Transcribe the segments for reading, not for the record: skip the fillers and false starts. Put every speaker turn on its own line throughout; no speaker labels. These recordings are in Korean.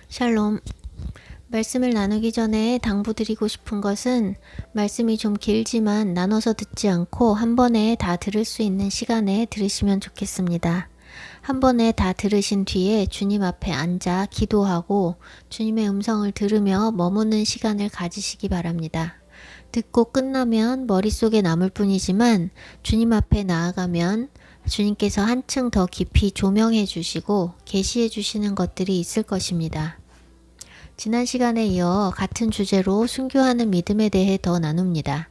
샬롬. 말씀을 나누기 전에 당부드리고 싶은 것은 말씀이 좀 길지만 나눠서 듣지 않고 한 번에 다 들을 수 있는 시간에 들으시면 좋겠습니다. 한 번에 다 들으신 뒤에 주님 앞에 앉아 기도하고 주님의 음성을 들으며 머무는 시간을 가지시기 바랍니다. 듣고 끝나면 머릿속에 남을 뿐이지만 주님 앞에 나아가면 주님께서 한층 더 깊이 조명해 주시고 계시해 주시는 것들이 있을 것입니다. 지난 시간에 이어 같은 주제로 순교하는 믿음에 대해 더 나눕니다.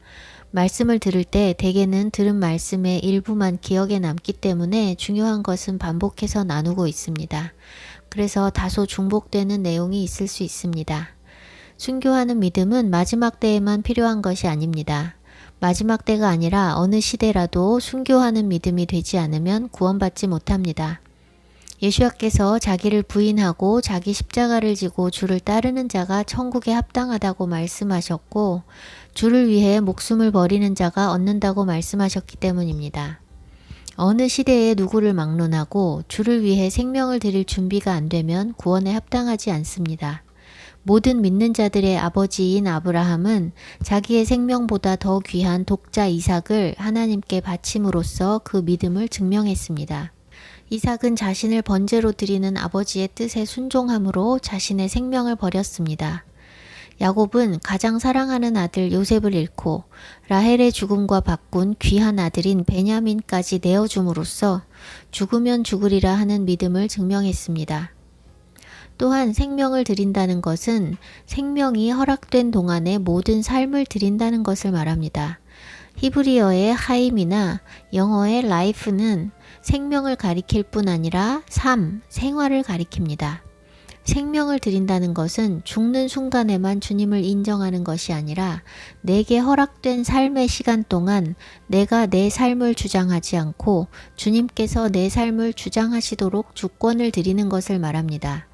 말씀을 들을 때 대개는 들은 말씀의 일부만 기억에 남기 때문에 중요한 것은 반복해서 나누고 있습니다. 그래서 다소 중복되는 내용이 있을 수 있습니다. 순교하는 믿음은 마지막 때에만 필요한 것이 아닙니다. 마지막 때가 아니라 어느 시대라도 순교하는 믿음이 되지 않으면 구원받지 못합니다. 예수와께서 자기를 부인하고 자기 십자가를 지고 주를 따르는 자가 천국에 합당하다고 말씀하셨고 주를 위해 목숨을 버리는 자가 얻는다고 말씀하셨기 때문입니다. 어느 시대에 누구를 막론하고 주를 위해 생명을 드릴 준비가 안 되면 구원에 합당하지 않습니다. 모든 믿는 자들의 아버지인 아브라함은 자기의 생명보다 더 귀한 독자 이삭을 하나님께 바침으로써 그 믿음을 증명했습니다. 이삭은 자신을 번제로 드리는 아버지의 뜻에 순종함으로 자신의 생명을 버렸습니다. 야곱은 가장 사랑하는 아들 요셉을 잃고 라헬의 죽음과 바꾼 귀한 아들인 베냐민까지 내어줌으로써 죽으면 죽으리라 하는 믿음을 증명했습니다. 또한 생명을 드린다는 것은 생명이 허락된 동안의 모든 삶을 드린다는 것을 말합니다. 히브리어의 하임이나 영어의 life는 생명을 가리킬 뿐 아니라 삶, 생활을 가리킵니다. 생명을 드린다는 것은 죽는 순간에만 주님을 인정하는 것이 아니라 내게 허락된 삶의 시간 동안 내가 내 삶을 주장하지 않고 주님께서 내 삶을 주장하시도록 주권을 드리는 것을 말합니다.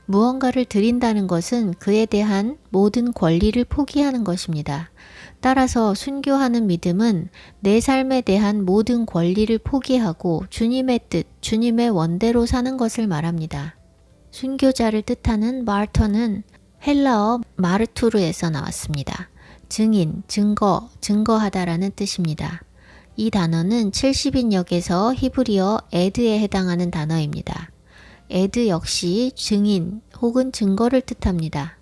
무언가를 드린다는 것은 그에 대한 모든 권리를 포기하는 것입니다. 따라서 순교하는 믿음은 내 삶에 대한 모든 권리를 포기하고 주님의 뜻, 주님의 원대로 사는 것을 말합니다. 순교자를 뜻하는 마르터는 헬라어 마르투르에서 나왔습니다. 증인, 증거, 증거하다라는 뜻입니다. 이 단어는 70인역에서 히브리어 에드에 해당하는 단어입니다. 에드 역시 증인 혹은 증거를 뜻합니다.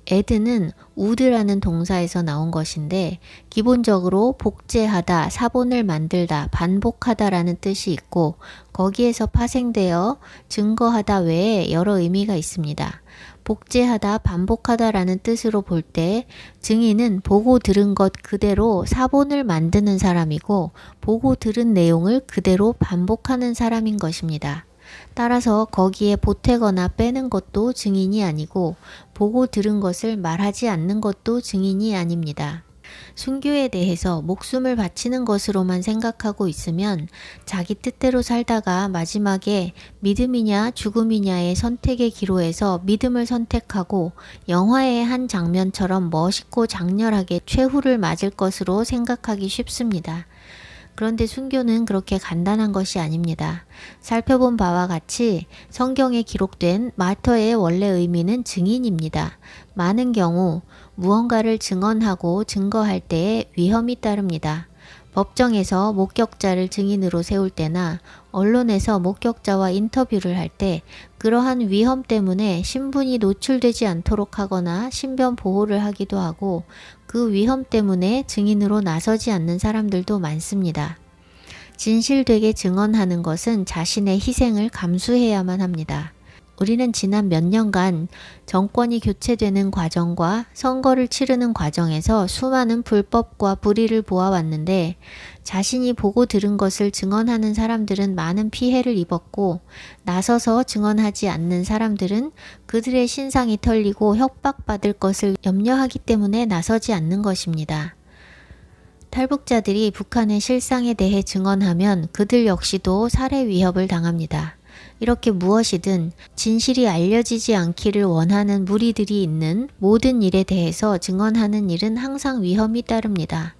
에드는 우드라는 동사에서 나온 것인데 기본적으로 복제하다, 사본을 만들다, 반복하다라는 뜻이 있고 거기에서 파생되어 증거하다 외에 여러 의미가 있습니다. 복제하다, 반복하다라는 뜻으로 볼 때 증인은 보고 들은 것 그대로 사본을 만드는 사람이고 보고 들은 내용을 그대로 반복하는 사람인 것입니다. 따라서 거기에 보태거나 빼는 것도 증인이 아니고 보고 들은 것을 말하지 않는 것도 증인이 아닙니다. 순교에 대해서 목숨을 바치는 것으로만 생각하고 있으면 자기 뜻대로 살다가 마지막에 믿음이냐 죽음이냐의 선택의 기로에서 믿음을 선택하고 영화의 한 장면처럼 멋있고 장렬하게 최후를 맞을 것으로 생각하기 쉽습니다. 그런데 순교는 그렇게 간단한 것이 아닙니다. 살펴본 바와 같이 성경에 기록된 마터의 원래 의미는 증인입니다. 많은 경우 무언가를 증언하고 증거할 때에 위험이 따릅니다. 법정에서 목격자를 증인으로 세울 때나 언론에서 목격자와 인터뷰를 할 때 그러한 위험 때문에 신분이 노출되지 않도록 하거나 신변 보호를 하기도 하고 그 위험 때문에 증인으로 나서지 않는 사람들도 많습니다. 진실되게 증언하는 것은 자신의 희생을 감수해야만 합니다. 우리는 지난 몇 년간 정권이 교체되는 과정과 선거를 치르는 과정에서 수많은 불법과 불의를 보아왔는데 자신이 보고 들은 것을 증언하는 사람들은 많은 피해를 입었고 나서서 증언하지 않는 사람들은 그들의 신상이 털리고 협박받을 것을 염려하기 때문에 나서지 않는 것입니다. 탈북자들이 북한의 실상에 대해 증언하면 그들 역시도 살해 위협을 당합니다. 이렇게 무엇이든 진실이 알려지지 않기를 원하는 무리들이 있는 모든 일에 대해서 증언하는 일은 항상 위험이 따릅니다.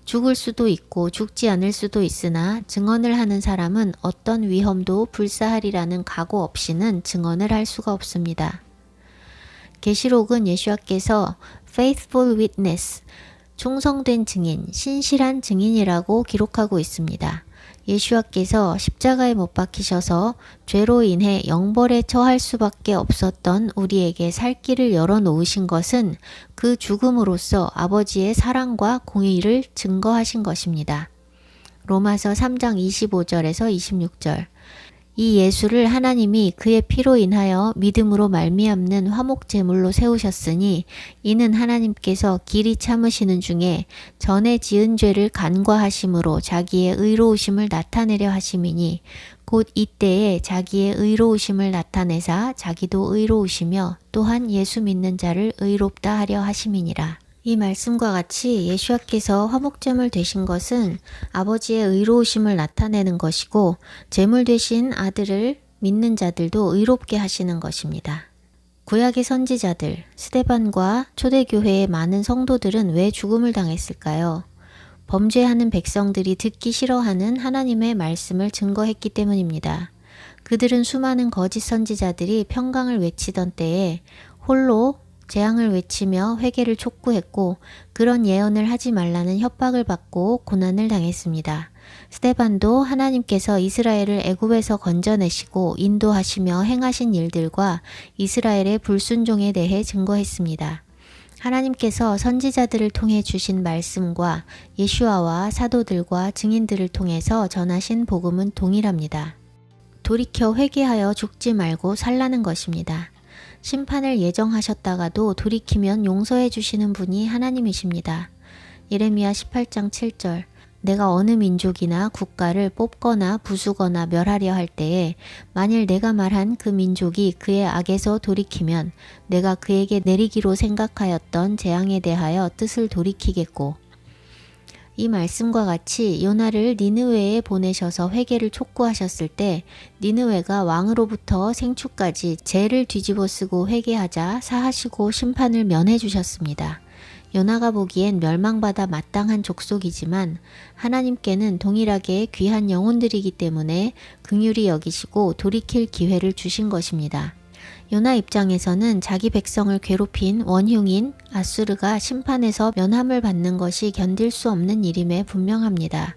죽을 수도 있고 죽지 않을 수도 있으나 증언을 하는 사람은 어떤 위험도 불사하리라는 각오 없이는 증언을 할 수가 없습니다. 계시록은 예수와께서 faithful witness, 충성된 증인, 신실한 증인이라고 기록하고 있습니다. 예수와께서 십자가에 못 박히셔서 죄로 인해 영벌에 처할 수밖에 없었던 우리에게 살 길을 열어놓으신 것은 그 죽음으로써 아버지의 사랑과 공의를 증거하신 것입니다. 로마서 3장 25절에서 26절. 이 예수를 하나님이 그의 피로 인하여 믿음으로 말미암는 화목 제물로 세우셨으니 이는 하나님께서 길이 참으시는 중에 전에 지은 죄를 간과하심으로 자기의 의로우심을 나타내려 하심이니 곧 이때에 자기의 의로우심을 나타내사 자기도 의로우시며 또한 예수 믿는 자를 의롭다 하려 하심이니라. 이 말씀과 같이 예수와께서 화목제물 되신 것은 아버지의 의로우심을 나타내는 것이고 제물 되신 아들을 믿는 자들도 의롭게 하시는 것입니다. 구약의 선지자들, 스데반과 초대교회의 많은 성도들은 왜 죽음을 당했을까요? 범죄하는 백성들이 듣기 싫어하는 하나님의 말씀을 증거했기 때문입니다. 그들은 수많은 거짓 선지자들이 평강을 외치던 때에 홀로 재앙을 외치며 회개를 촉구했고 그런 예언을 하지 말라는 협박을 받고 고난을 당했습니다. 스데반도 하나님께서 이스라엘을 애굽에서 건져내시고 인도하시며 행하신 일들과 이스라엘의 불순종에 대해 증거했습니다. 하나님께서 선지자들을 통해 주신 말씀과 예수아와 사도들과 증인들을 통해서 전하신 복음은 동일합니다. 돌이켜 회개하여 죽지 말고 살라는 것입니다. 심판을 예정하셨다가도 돌이키면 용서해 주시는 분이 하나님이십니다. 예레미야 18장 7절. 내가 어느 민족이나 국가를 뽑거나 부수거나 멸하려 할 때에 만일 내가 말한 그 민족이 그의 악에서 돌이키면 내가 그에게 내리기로 생각하였던 재앙에 대하여 뜻을 돌이키겠고. 이 말씀과 같이 요나를 니느웨에 보내셔서 회개를 촉구하셨을 때 니느웨가 왕으로부터 생축까지 죄를 뒤집어 쓰고 회개하자 사하시고 심판을 면해 주셨습니다. 요나가 보기엔 멸망받아 마땅한 족속이지만 하나님께는 동일하게 귀한 영혼들이기 때문에 긍휼히 여기시고 돌이킬 기회를 주신 것입니다. 요나 입장에서는 자기 백성을 괴롭힌 원흉인 아수르가 심판에서 면함을 받는 것이 견딜 수 없는 일임에 분명합니다.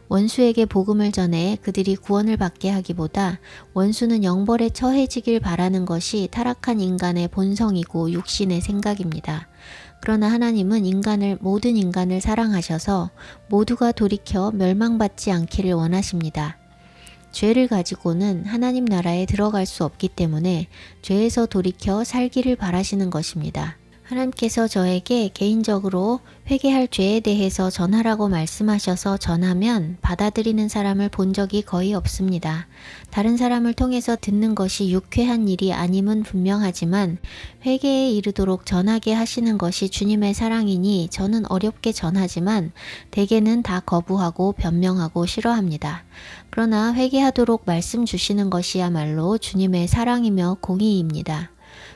원수에게 복음을 전해 그들이 구원을 받게 하기보다 원수는 영벌에 처해지길 바라는 것이 타락한 인간의 본성이고 육신의 생각입니다. 그러나 하나님은 모든 인간을 사랑하셔서 모두가 돌이켜 멸망받지 않기를 원하십니다. 죄를 가지고는 하나님 나라에 들어갈 수 없기 때문에 죄에서 돌이켜 살기를 바라시는 것입니다. 하나님께서 저에게 개인적으로 회개할 죄에 대해서 전하라고 말씀하셔서 전하면 받아들이는 사람을 본 적이 거의 없습니다. 다른 사람을 통해서 듣는 것이 유쾌한 일이 아님은 분명하지만 회개에 이르도록 전하게 하시는 것이 주님의 사랑이니 저는 어렵게 전하지만 대개는 다 거부하고 변명하고 싫어합니다. 그러나 회개하도록 말씀 주시는 것이야말로 주님의 사랑이며 공의입니다.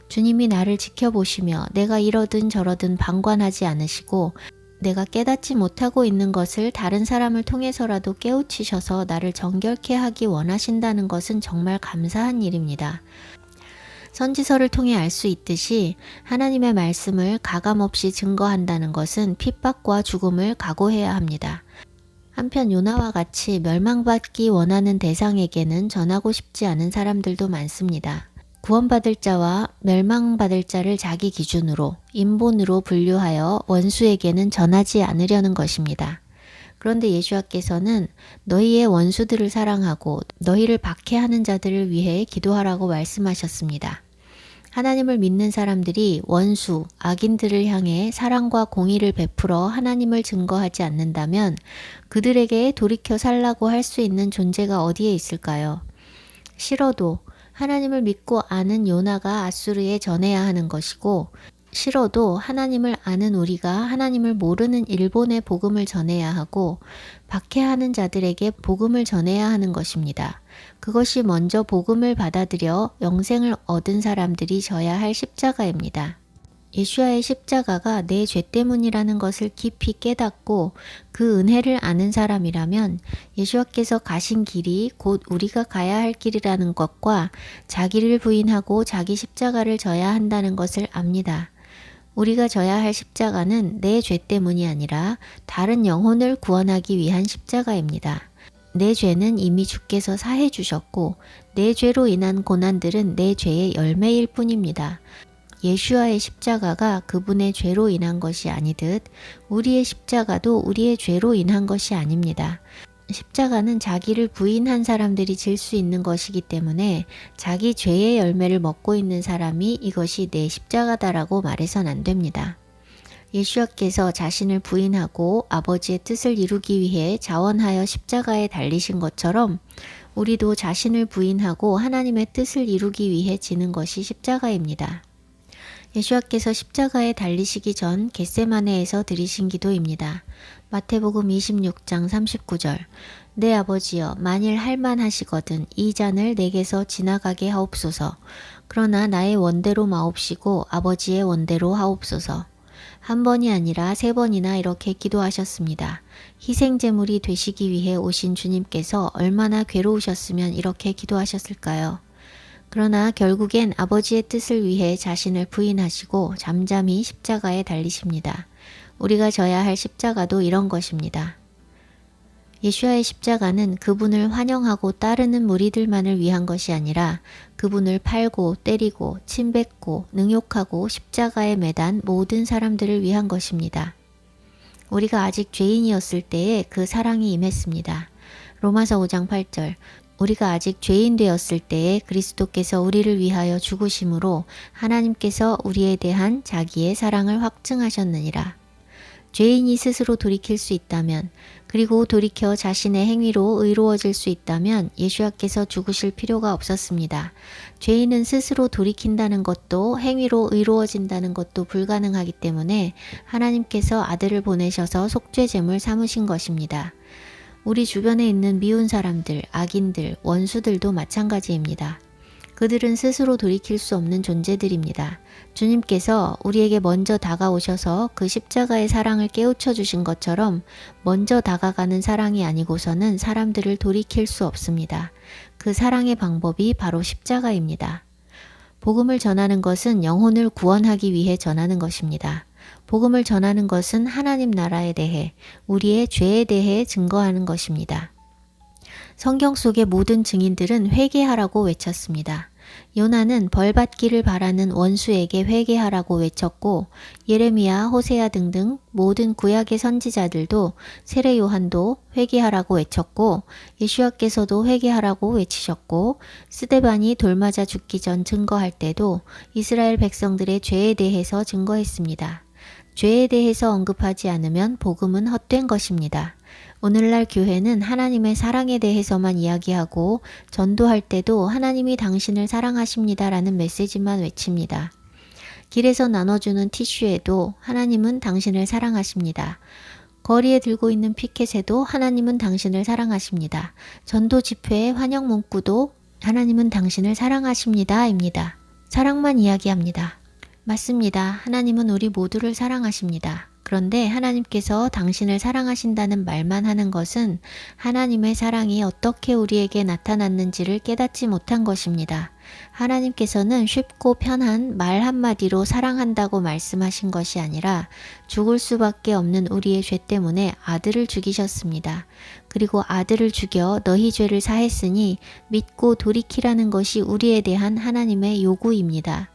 주님이 나를 지켜보시며 내가 이러든 저러든 방관하지 않으시고 내가 깨닫지 못하고 있는 것을 다른 사람을 통해서라도 깨우치셔서 나를 정결케 하기 원하신다는 것은 정말 감사한 일입니다. 선지서를 통해 알 수 있듯이 하나님의 말씀을 가감없이 증거한다는 것은 핍박과 죽음을 각오해야 합니다. 한편 요나와 같이 멸망받기 원하는 대상에게는 전하고 싶지 않은 사람들도 많습니다. 구원받을 자와 멸망받을 자를 자기 기준으로 인본으로 분류하여 원수에게는 전하지 않으려는 것입니다. 그런데 예수와께서는 너희의 원수들을 사랑하고 너희를 박해하는 자들을 위해 기도하라고 말씀하셨습니다. 하나님을 믿는 사람들이 원수, 악인들을 향해 사랑과 공의를 베풀어 하나님을 증거하지 않는다면 그들에게 돌이켜 살라고 할 수 있는 존재가 어디에 있을까요? 싫어도 하나님을 믿고 아는 요나가 아수르에 전해야 하는 것이고 싫어도 하나님을 아는 우리가 하나님을 모르는 일본에 복음을 전해야 하고 박해하는 자들에게 복음을 전해야 하는 것입니다. 그것이 먼저 복음을 받아들여 영생을 얻은 사람들이 져야 할 십자가입니다. 예수와의 십자가가 내 죄 때문이라는 것을 깊이 깨닫고 그 은혜를 아는 사람이라면 예수와께서 가신 길이 곧 우리가 가야 할 길이라는 것과 자기를 부인하고 자기 십자가를 져야 한다는 것을 압니다. 우리가 져야 할 십자가는 내 죄 때문이 아니라 다른 영혼을 구원하기 위한 십자가입니다. 내 죄는 이미 주께서 사해 주셨고 내 죄로 인한 고난들은 내 죄의 열매일 뿐입니다. 예수와의 십자가가 그분의 죄로 인한 것이 아니듯 우리의 십자가도 우리의 죄로 인한 것이 아닙니다. 십자가는 자기를 부인한 사람들이 질 수 있는 것이기 때문에 자기 죄의 열매를 먹고 있는 사람이 이것이 내 십자가다라고 말해선 안 됩니다. 예수와께서 자신을 부인하고 아버지의 뜻을 이루기 위해 자원하여 십자가에 달리신 것처럼 우리도 자신을 부인하고 하나님의 뜻을 이루기 위해 지는 것이 십자가입니다. 예수와께서 십자가에 달리시기 전 겟세마네에서 드리신 기도입니다. 마태복음 26장 39절 내 아버지여 만일 할만하시거든 이 잔을 내게서 지나가게 하옵소서. 그러나 나의 원대로 마옵시고 아버지의 원대로 하옵소서. 한 번이 아니라 3번이나 이렇게 기도하셨습니다. 희생제물이 되시기 위해 오신 주님께서 얼마나 괴로우셨으면 이렇게 기도하셨을까요? 그러나 결국엔 아버지의 뜻을 위해 자신을 부인하시고 잠잠히 십자가에 달리십니다. 우리가 져야 할 십자가도 이런 것입니다. 예수와의 십자가는 그분을 환영하고 따르는 무리들만을 위한 것이 아니라 그분을 팔고 때리고 침뱉고 능욕하고 십자가에 매단 모든 사람들을 위한 것입니다. 우리가 아직 죄인이었을 때에 그 사랑이 임했습니다. 로마서 5장 8절 우리가 아직 죄인 되었을 때에 그리스도께서 우리를 위하여 죽으심으로 하나님께서 우리에 대한 자기의 사랑을 확증하셨느니라. 죄인이 스스로 돌이킬 수 있다면 그리고 돌이켜 자신의 행위로 의로워질 수 있다면 예수와께서 죽으실 필요가 없었습니다. 죄인은 스스로 돌이킨다는 것도 행위로 의로워진다는 것도 불가능하기 때문에 하나님께서 아들을 보내셔서 속죄제물 삼으신 것입니다. 우리 주변에 있는 미운 사람들, 악인들, 원수들도 마찬가지입니다. 그들은 스스로 돌이킬 수 없는 존재들입니다. 주님께서 우리에게 먼저 다가오셔서 그 십자가의 사랑을 깨우쳐 주신 것처럼 먼저 다가가는 사랑이 아니고서는 사람들을 돌이킬 수 없습니다. 그 사랑의 방법이 바로 십자가입니다. 복음을 전하는 것은 영혼을 구원하기 위해 전하는 것입니다. 복음을 전하는 것은 하나님 나라에 대해, 우리의 죄에 대해 증거하는 것입니다. 성경 속의 모든 증인들은 회개하라고 외쳤습니다. 요나는 벌받기를 바라는 원수에게 회개하라고 외쳤고 예레미야, 호세아 등등 모든 구약의 선지자들도 세례 요한도 회개하라고 외쳤고 예수와께서도 회개하라고 외치셨고 스데반이 돌맞아 죽기 전 증거할 때도 이스라엘 백성들의 죄에 대해서 증거했습니다. 죄에 대해서 언급하지 않으면 복음은 헛된 것입니다. 오늘날 교회는 하나님의 사랑에 대해서만 이야기하고 전도할 때도 하나님이 당신을 사랑하십니다라는 메시지만 외칩니다. 길에서 나눠주는 티슈에도 하나님은 당신을 사랑하십니다. 거리에 들고 있는 피켓에도 하나님은 당신을 사랑하십니다. 전도 집회의 환영 문구도 하나님은 당신을 사랑하십니다입니다. 사랑만 이야기합니다. 맞습니다. 하나님은 우리 모두를 사랑하십니다. 그런데 하나님께서 당신을 사랑하신다는 말만 하는 것은 하나님의 사랑이 어떻게 우리에게 나타났는지를 깨닫지 못한 것입니다. 하나님께서는 쉽고 편한 말 한마디로 사랑한다고 말씀하신 것이 아니라 죽을 수밖에 없는 우리의 죄 때문에 아들을 죽이셨습니다. 그리고 아들을 죽여 너희 죄를 사했으니 믿고 돌이키라는 것이 우리에 대한 하나님의 요구입니다.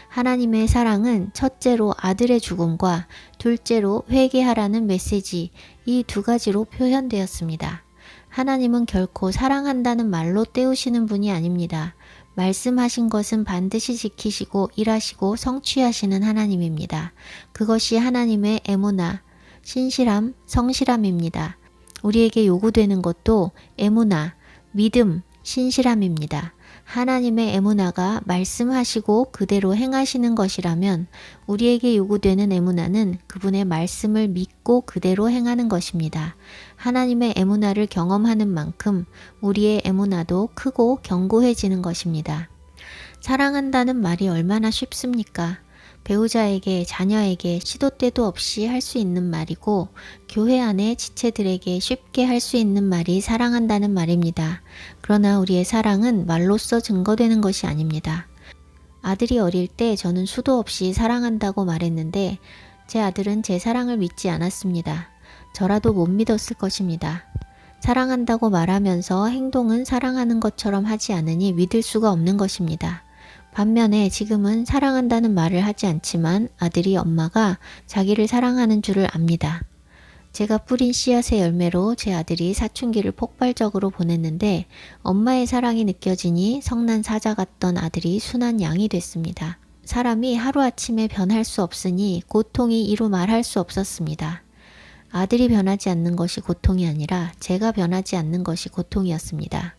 하나님의 사랑은 첫째로 아들의 죽음과 둘째로 회개하라는 메시지, 이 두 가지로 표현되었습니다. 하나님은 결코 사랑한다는 말로 때우시는 분이 아닙니다. 말씀하신 것은 반드시 지키시고 일하시고 성취하시는 하나님입니다. 그것이 하나님의 에무나, 신실함, 성실함입니다. 우리에게 요구되는 것도 에무나, 믿음, 신실함입니다. 하나님의 에무나가 말씀하시고 그대로 행하시는 것이라면 우리에게 요구되는 에무나는 그분의 말씀을 믿고 그대로 행하는 것입니다. 하나님의 에무나를 경험하는 만큼 우리의 에무나도 크고 견고해지는 것입니다. 사랑한다는 말이 얼마나 쉽습니까? 배우자에게, 자녀에게 시도 때도 없이 할 수 있는 말이고 교회 안에 지체들에게 쉽게 할 수 있는 말이 사랑한다는 말입니다. 그러나 우리의 사랑은 말로써 증거되는 것이 아닙니다. 아들이 어릴 때 저는 수도 없이 사랑한다고 말했는데 제 아들은 제 사랑을 믿지 않았습니다. 저라도 못 믿었을 것입니다. 사랑한다고 말하면서 행동은 사랑하는 것처럼 하지 않으니 믿을 수가 없는 것입니다. 반면에 지금은 사랑한다는 말을 하지 않지만 아들이 엄마가 자기를 사랑하는 줄을 압니다. 제가 뿌린 씨앗의 열매로 제 아들이 사춘기를 폭발적으로 보냈는데 엄마의 사랑이 느껴지니 성난 사자 같던 아들이 순한 양이 됐습니다. 사람이 하루아침에 변할 수 없으니 고통이 이루 말할 수 없었습니다. 아들이 변하지 않는 것이 고통이 아니라 제가 변하지 않는 것이 고통이었습니다.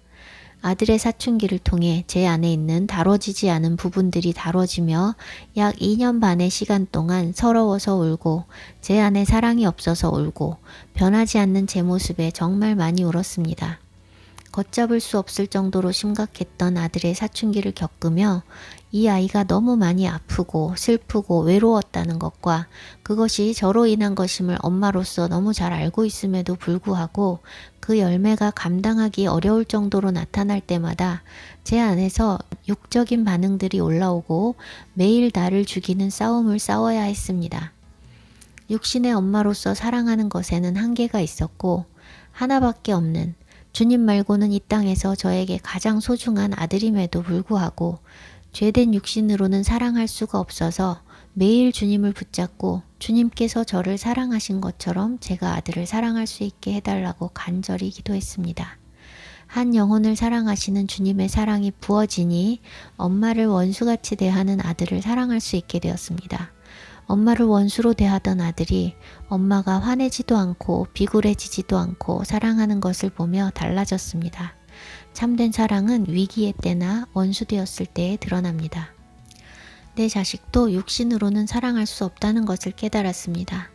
아들의 사춘기를 통해 제 안에 있는 다뤄지지 않은 부분들이 다뤄지며 약 2년 반의 시간 동안 서러워서 울고 제 안에 사랑이 없어서 울고 변하지 않는 제 모습에 정말 많이 울었습니다. 걷잡을 수 없을 정도로 심각했던 아들의 사춘기를 겪으며 이 아이가 너무 많이 아프고 슬프고 외로웠다는 것과 그것이 저로 인한 것임을 엄마로서 너무 잘 알고 있음에도 불구하고 그 열매가 감당하기 어려울 정도로 나타날 때마다 제 안에서 육적인 반응들이 올라오고 매일 나를 죽이는 싸움을 싸워야 했습니다. 육신의 엄마로서 사랑하는 것에는 한계가 있었고 하나밖에 없는 주님 말고는 이 땅에서 저에게 가장 소중한 아들임에도 불구하고 죄된 육신으로는 사랑할 수가 없어서 매일 주님을 붙잡고 주님께서 저를 사랑하신 것처럼 제가 아들을 사랑할 수 있게 해달라고 간절히 기도했습니다. 한 영혼을 사랑하시는 주님의 사랑이 부어지니 엄마를 원수같이 대하는 아들을 사랑할 수 있게 되었습니다. 엄마를 원수로 대하던 아들이 엄마가 화내지도 않고 비굴해지지도 않고 사랑하는 것을 보며 달라졌습니다. 참된 사랑은 위기의 때나 원수되었을 때에 드러납니다. 내 자식도 육신으로는 사랑할 수 없다는 것을 깨달았습니다.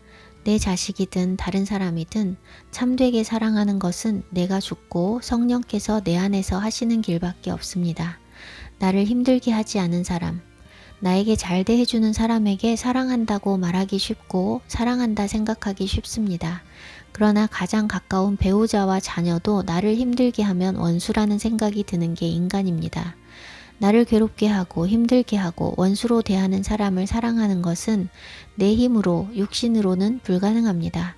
내 자식이든 다른 사람이든 참되게 사랑하는 것은 내가 죽고 성령께서 내 안에서 하시는 길밖에 없습니다. 나를 힘들게 하지 않은 사람, 나에게 잘 대해주는 사람에게 사랑한다고 말하기 쉽고 사랑한다 생각하기 쉽습니다. 그러나 가장 가까운 배우자와 자녀도 나를 힘들게 하면 원수라는 생각이 드는 게 인간입니다. 나를 괴롭게 하고 힘들게 하고 원수로 대하는 사람을 사랑하는 것은 내 힘으로 육신으로는 불가능합니다.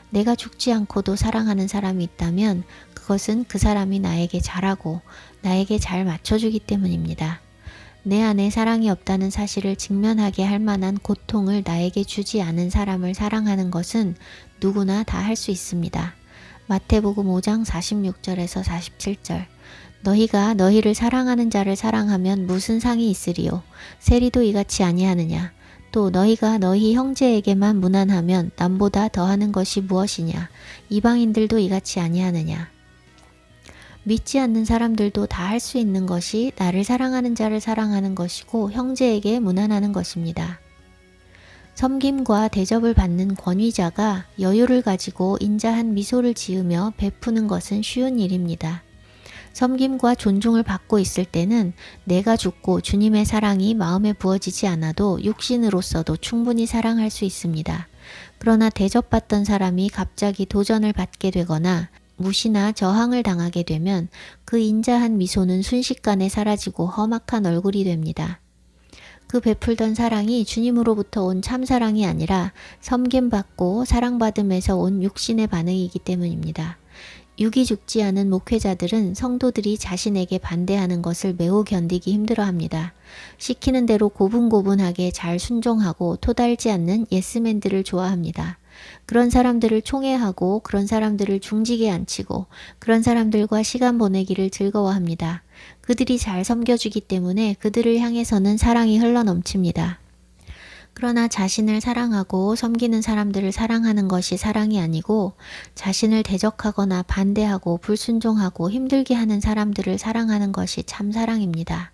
내가 죽지 않고도 사랑하는 사람이 있다면 그것은 그 사람이 나에게 잘하고 나에게 잘 맞춰주기 때문입니다. 내 안에 사랑이 없다는 사실을 직면하게 할 만한 고통을 나에게 주지 않은 사람을 사랑하는 것은 누구나 다 할 수 있습니다. 마태복음 5장 46절에서 47절 너희가 너희를 사랑하는 자를 사랑하면 무슨 상이 있으리요? 세리도 이같이 아니하느냐? 또 너희가 너희 형제에게만 무난하면 남보다 더하는 것이 무엇이냐? 이방인들도 이같이 아니하느냐? 믿지 않는 사람들도 다 할 수 있는 것이 나를 사랑하는 자를 사랑하는 것이고 형제에게 무난하는 것입니다. 섬김과 대접을 받는 권위자가 여유를 가지고 인자한 미소를 지으며 베푸는 것은 쉬운 일입니다. 섬김과 존중을 받고 있을 때는 내가 죽고 주님의 사랑이 마음에 부어지지 않아도 육신으로서도 충분히 사랑할 수 있습니다. 그러나 대접받던 사람이 갑자기 도전을 받게 되거나 무시나 저항을 당하게 되면 그 인자한 미소는 순식간에 사라지고 험악한 얼굴이 됩니다. 그 베풀던 사랑이 주님으로부터 온 참사랑이 아니라 섬김받고 사랑받음에서 온 육신의 반응이기 때문입니다. 육이 죽지 않은 목회자들은 성도들이 자신에게 반대하는 것을 매우 견디기 힘들어합니다. 시키는 대로 고분고분하게 잘 순종하고 토달지 않는 예스맨들을 좋아합니다. 그런 사람들을 총애하고 그런 사람들을 중직에 앉히고 그런 사람들과 시간 보내기를 즐거워합니다. 그들이 잘 섬겨주기 때문에 그들을 향해서는 사랑이 흘러넘칩니다. 그러나 자신을 사랑하고 섬기는 사람들을 사랑하는 것이 사랑이 아니고 자신을 대적하거나 반대하고 불순종하고 힘들게 하는 사람들을 사랑하는 것이 참 사랑입니다.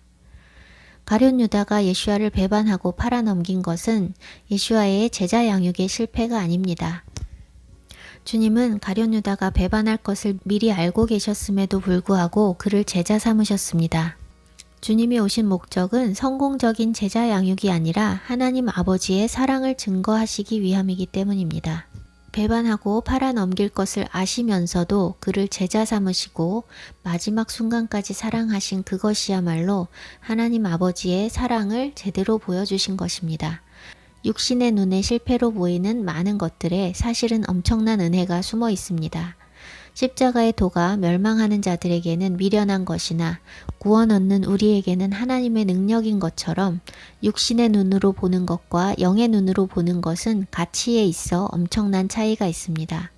가룟 유다가 예수와를 배반하고 팔아넘긴 것은 예수와의 제자 양육의 실패가 아닙니다. 주님은 가룟 유다가 배반할 것을 미리 알고 계셨음에도 불구하고 그를 제자 삼으셨습니다. 주님이 오신 목적은 성공적인 제자 양육이 아니라 하나님 아버지의 사랑을 증거하시기 위함이기 때문입니다. 배반하고 팔아넘길 것을 아시면서도 그를 제자 삼으시고 마지막 순간까지 사랑하신 그것이야말로 하나님 아버지의 사랑을 제대로 보여주신 것입니다. 육신의 눈에 실패로 보이는 많은 것들에 사실은 엄청난 은혜가 숨어 있습니다. 십자가의 도가 멸망하는 자들에게는 미련한 것이나 구원 얻는 우리에게는 하나님의 능력인 것처럼 육신의 눈으로 보는 것과 영의 눈으로 보는 것은 가치에 있어 엄청난 차이가 있습니다.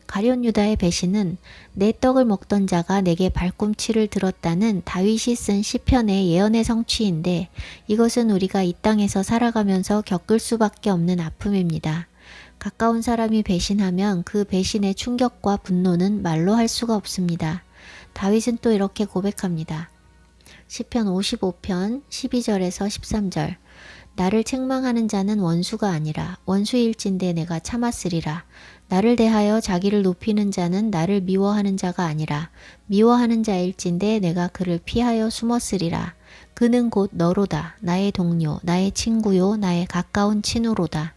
가룟 유다의 배신은 내 떡을 먹던 자가 내게 발꿈치를 들었다는 다윗이 쓴 시편의 예언의 성취인데 이것은 우리가 이 땅에서 살아가면서 겪을 수밖에 없는 아픔입니다. 가까운 사람이 배신하면 그 배신의 충격과 분노는 말로 할 수가 없습니다. 다윗은 또 이렇게 고백합니다. 시편 55편 12절에서 13절 나를 책망하는 자는 원수가 아니라 원수일진대 내가 참았으리라. 나를 대하여 자기를 높이는 자는 나를 미워하는 자가 아니라 미워하는 자일진대 내가 그를 피하여 숨었으리라. 그는 곧 너로다. 나의 동료, 나의 친구요, 나의 가까운 친우로다.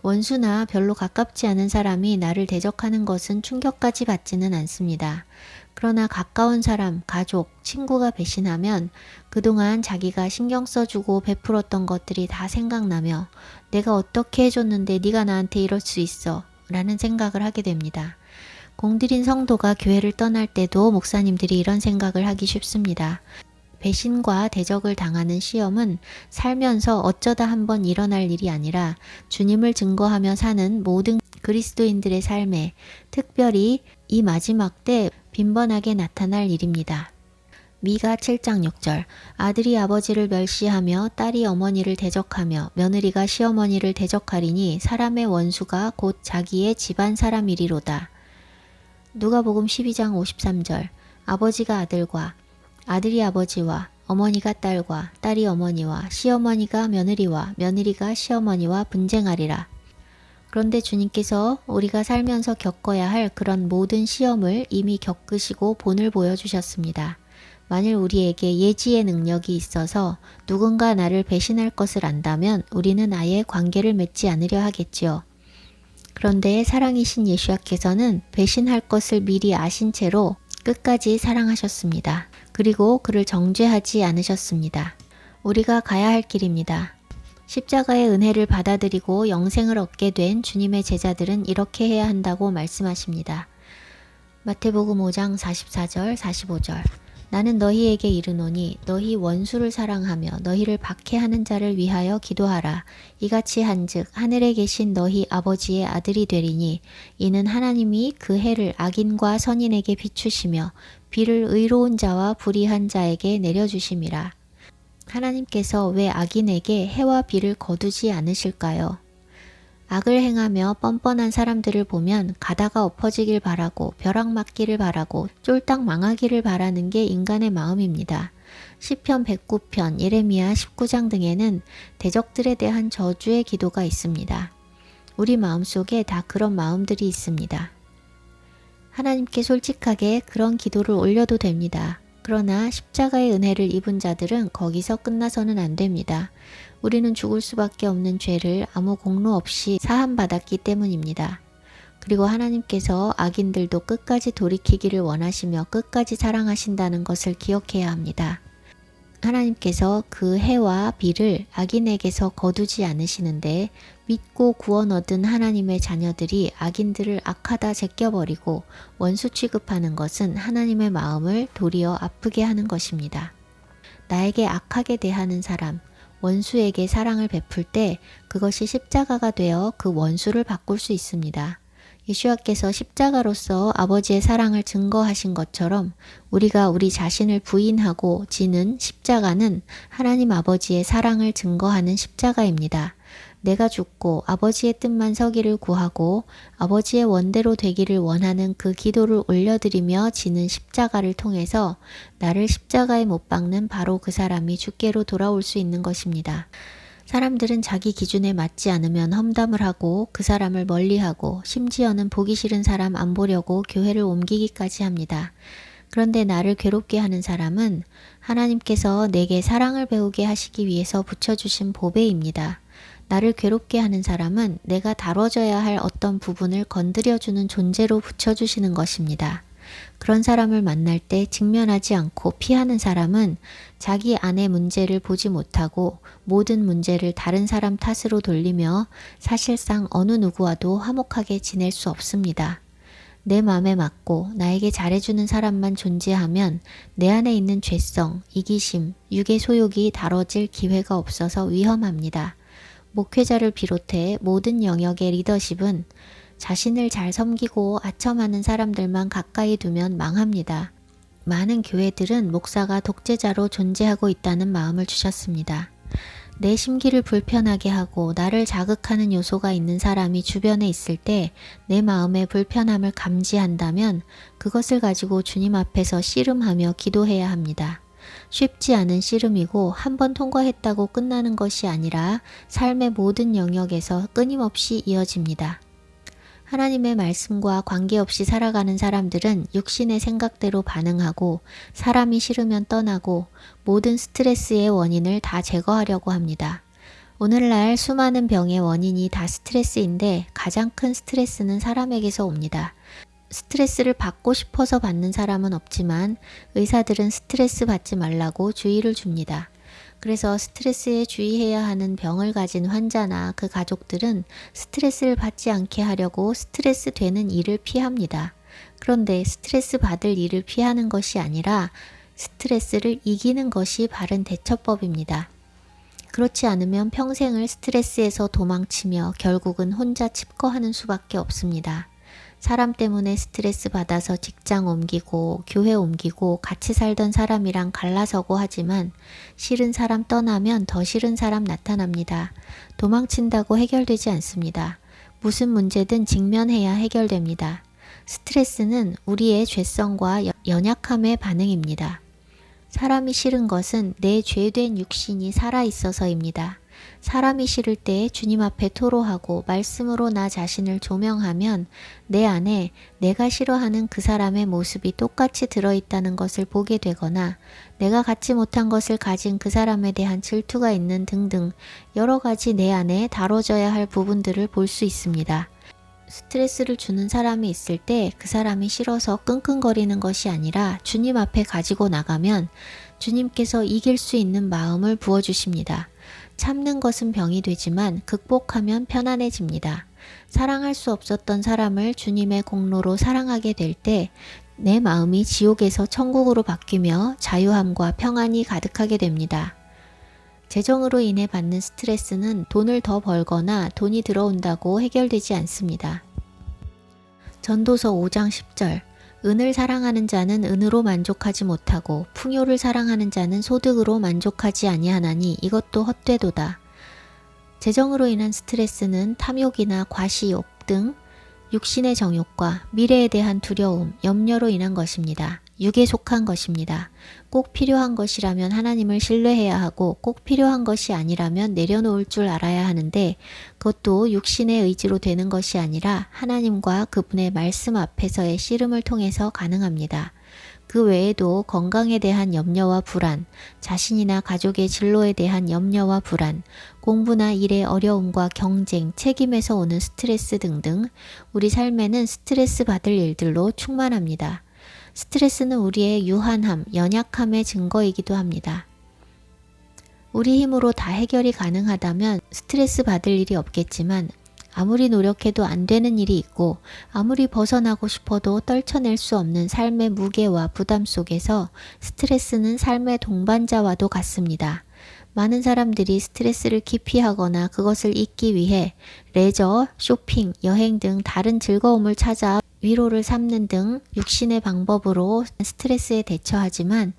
원수나 별로 가깝지 않은 사람이 나를 대적하는 것은 충격까지 받지는 않습니다. 그러나 가까운 사람, 가족, 친구가 배신하면 그동안 자기가 신경 써주고 베풀었던 것들이 다 생각나며 내가 어떻게 해줬는데 네가 나한테 이럴 수 있어 라는 생각을 하게 됩니다. 공들인 성도가 교회를 떠날 때도 목사님들이 이런 생각을 하기 쉽습니다. 배신과 대적을 당하는 시험은 살면서 어쩌다 한번 일어날 일이 아니라 주님을 증거하며 사는 모든 그리스도인들의 삶에 특별히 이 마지막 때 빈번하게 나타날 일입니다. 미가 7장 6절 아들이 아버지를 멸시하며 딸이 어머니를 대적하며 며느리가 시어머니를 대적하리니 사람의 원수가 곧 자기의 집안 사람이리로다. 누가복음 12장 53절 아버지가 아들과 아들이 아버지와 어머니가 딸과 딸이 어머니와 시어머니가 며느리와 며느리가 시어머니와 분쟁하리라. 그런데 주님께서 우리가 살면서 겪어야 할 그런 모든 시험을 이미 겪으시고 본을 보여주셨습니다. 만일 우리에게 예지의 능력이 있어서 누군가 나를 배신할 것을 안다면 우리는 아예 관계를 맺지 않으려 하겠지요. 그런데 사랑이신 예수님께서는 배신할 것을 미리 아신 채로 끝까지 사랑하셨습니다. 그리고 그를 정죄하지 않으셨습니다. 우리가 가야 할 길입니다. 십자가의 은혜를 받아들이고 영생을 얻게 된 주님의 제자들은 이렇게 해야 한다고 말씀하십니다. 마태복음 5장 44절 45절 나는 너희에게 이르노니 너희 원수를 사랑하며 너희를 박해하는 자를 위하여 기도하라. 이같이 한즉 하늘에 계신 너희 아버지의 아들이 되리니 이는 하나님이 그 해를 악인과 선인에게 비추시며 비를 의로운 자와 불의한 자에게 내려주심이라. 하나님께서 왜 악인에게 해와 비를 거두지 않으실까요? 악을 행하며 뻔뻔한 사람들을 보면 가다가 엎어지길 바라고 벼락 맞기를 바라고 쫄딱 망하기를 바라는 게 인간의 마음입니다. 시편 109편, 예레미야 19장 등에는 대적들에 대한 저주의 기도가 있습니다. 우리 마음속에 다 그런 마음들이 있습니다. 하나님께 솔직하게 그런 기도를 올려도 됩니다. 그러나 십자가의 은혜를 입은 자들은 거기서 끝나서는 안 됩니다. 우리는 죽을 수밖에 없는 죄를 아무 공로 없이 사함받았기 때문입니다. 그리고 하나님께서 악인들도 끝까지 돌이키기를 원하시며 끝까지 사랑하신다는 것을 기억해야 합니다. 하나님께서 그 해와 비를 악인에게서 거두지 않으시는데 믿고 구원 얻은 하나님의 자녀들이 악인들을 악하다 제껴버리고 원수 취급하는 것은 하나님의 마음을 도리어 아프게 하는 것입니다. 나에게 악하게 대하는 사람, 원수에게 사랑을 베풀 때 그것이 십자가가 되어 그 원수를 바꿀 수 있습니다. 예수와께서 십자가로서 아버지의 사랑을 증거하신 것처럼 우리가 우리 자신을 부인하고 지는 십자가는 하나님 아버지의 사랑을 증거하는 십자가입니다. 내가 죽고 아버지의 뜻만 서기를 구하고 아버지의 원대로 되기를 원하는 그 기도를 올려드리며 지는 십자가를 통해서 나를 십자가에 못 박는 바로 그 사람이 주께로 돌아올 수 있는 것입니다. 사람들은 자기 기준에 맞지 않으면 험담을 하고 그 사람을 멀리하고 심지어는 보기 싫은 사람 안 보려고 교회를 옮기기까지 합니다. 그런데 나를 괴롭게 하는 사람은 하나님께서 내게 사랑을 배우게 하시기 위해서 붙여주신 보배입니다. 나를 괴롭게 하는 사람은 내가 다뤄져야 할 어떤 부분을 건드려주는 존재로 붙여주시는 것입니다. 그런 사람을 만날 때 직면하지 않고 피하는 사람은 자기 안의 문제를 보지 못하고 모든 문제를 다른 사람 탓으로 돌리며 사실상 어느 누구와도 화목하게 지낼 수 없습니다. 내 마음에 맞고 나에게 잘해주는 사람만 존재하면 내 안에 있는 죄성, 이기심, 육의 소욕이 다뤄질 기회가 없어서 위험합니다. 목회자를 비롯해 모든 영역의 리더십은 자신을 잘 섬기고 아첨하는 사람들만 가까이 두면 망합니다. 많은 교회들은 목사가 독재자로 존재하고 있다는 마음을 주셨습니다. 내 심기를 불편하게 하고 나를 자극하는 요소가 있는 사람이 주변에 있을 때 내 마음의 불편함을 감지한다면 그것을 가지고 주님 앞에서 씨름하며 기도해야 합니다. 쉽지 않은 씨름이고 한 번 통과했다고 끝나는 것이 아니라 삶의 모든 영역에서 끊임없이 이어집니다. 하나님의 말씀과 관계없이 살아가는 사람들은 육신의 생각대로 반응하고 사람이 싫으면 떠나고 모든 스트레스의 원인을 다 제거하려고 합니다. 오늘날 수많은 병의 원인이 다 스트레스인데 가장 큰 스트레스는 사람에게서 옵니다. 스트레스를 받고 싶어서 받는 사람은 없지만 의사들은 스트레스 받지 말라고 주의를 줍니다. 그래서 스트레스에 주의해야 하는 병을 가진 환자나 그 가족들은 스트레스를 받지 않게 하려고 스트레스 되는 일을 피합니다. 그런데 스트레스 받을 일을 피하는 것이 아니라 스트레스를 이기는 것이 바른 대처법입니다. 그렇지 않으면 평생을 스트레스에서 도망치며 결국은 혼자 칩거하는 수밖에 없습니다. 사람 때문에 스트레스 받아서 직장 옮기고 교회 옮기고 같이 살던 사람이랑 갈라서고 하지만 싫은 사람 떠나면 더 싫은 사람 나타납니다. 도망친다고 해결되지 않습니다. 무슨 문제든 직면해야 해결됩니다. 스트레스는 우리의 죄성과 연약함의 반응입니다. 사람이 싫은 것은 내 죄된 육신이 살아있어서입니다. 사람이 싫을 때 주님 앞에 토로하고 말씀으로 나 자신을 조명하면 내 안에 내가 싫어하는 그 사람의 모습이 똑같이 들어있다는 것을 보게 되거나 내가 갖지 못한 것을 가진 그 사람에 대한 질투가 있는 등등 여러 가지 내 안에 다뤄져야 할 부분들을 볼 수 있습니다. 스트레스를 주는 사람이 있을 때 그 사람이 싫어서 끙끙거리는 것이 아니라 주님 앞에 가지고 나가면 주님께서 이길 수 있는 마음을 부어주십니다. 참는 것은 병이 되지만 극복하면 편안해집니다. 사랑할 수 없었던 사람을 주님의 공로로 사랑하게 될 때 내 마음이 지옥에서 천국으로 바뀌며 자유함과 평안이 가득하게 됩니다. 재정으로 인해 받는 스트레스는 돈을 더 벌거나 돈이 들어온다고 해결되지 않습니다. 전도서 5장 10절 은을 사랑하는 자는 은으로 만족하지 못하고 풍요를 사랑하는 자는 소득으로 만족하지 아니하나니 이것도 헛되도다. 재정으로 인한 스트레스는 탐욕이나 과시욕 등 육신의 정욕과 미래에 대한 두려움, 염려로 인한 것입니다. 육에 속한 것입니다. 꼭 필요한 것이라면 하나님을 신뢰해야 하고 꼭 필요한 것이 아니라면 내려놓을 줄 알아야 하는데 그것도 육신의 의지로 되는 것이 아니라 하나님과 그분의 말씀 앞에서의 씨름을 통해서 가능합니다. 그 외에도 건강에 대한 염려와 불안, 자신이나 가족의 진로에 대한 염려와 불안, 공부나 일의 어려움과 경쟁, 책임에서 오는 스트레스 등등 우리 삶에는 스트레스 받을 일들로 충만합니다. 스트레스는 우리의 유한함, 연약함의 증거이기도 합니다. 우리 힘으로 다 해결이 가능하다면 스트레스 받을 일이 없겠지만 아무리 노력해도 안 되는 일이 있고 아무리 벗어나고 싶어도 떨쳐낼 수 없는 삶의 무게와 부담 속에서 스트레스는 삶의 동반자와도 같습니다. 많은 사람들이 스트레스를 기피하거나 그것을 잊기 위해 레저, 쇼핑, 여행 등 다른 즐거움을 찾아 위로를 삼는 등 육신의 방법으로 스트레스에 대처하지만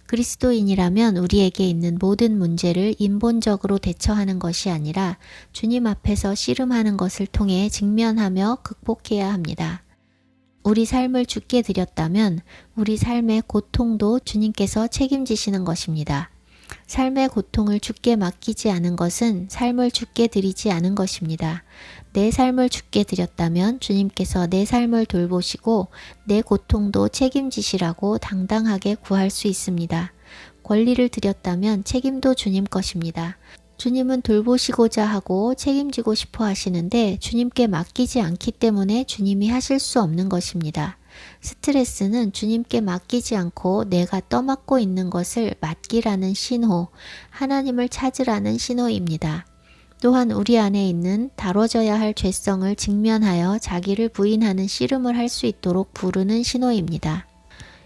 그리스도인이라면 우리에게 있는 모든 문제를 인본적으로 대처하는 것이 아니라 주님 앞에서 씨름하는 것을 통해 직면하며 극복해야 합니다. 우리 삶을 주께 드렸다면 우리 삶의 고통도 주님께서 책임지시는 것입니다. 삶의 고통을 주께 맡기지 않은 것은 삶을 주께 드리지 않은 것입니다. 내 삶을 주께 드렸다면 주님께서 내 삶을 돌보시고 내 고통도 책임지시라고 당당하게 구할 수 있습니다. 권리를 드렸다면 책임도 주님 것입니다. 주님은 돌보시고자 하고 책임지고 싶어 하시는데 주님께 맡기지 않기 때문에 주님이 하실 수 없는 것입니다. 스트레스는 주님께 맡기지 않고 내가 떠맡고 있는 것을 맡기라는 신호, 하나님을 찾으라는 신호입니다. 또한 우리 안에 있는 다뤄져야 할 죄성을 직면하여 자기를 부인하는 씨름을 할 수 있도록 부르는 신호입니다.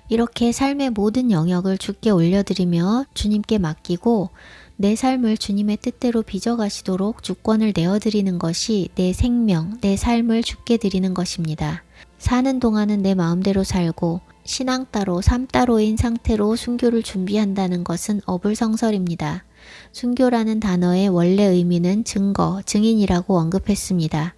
이렇게 삶의 모든 영역을 주께 올려드리며 주님께 맡기고 내 삶을 주님의 뜻대로 빚어가시도록 주권을 내어드리는 것이 내 생명, 내 삶을 주께 드리는 것입니다. 사는 동안은 내 마음대로 살고 신앙 따로 삶 따로인 상태로 순교를 준비한다는 것은 어불성설입니다. 순교라는 단어의 원래 의미는 증거, 증인이라고 언급했습니다.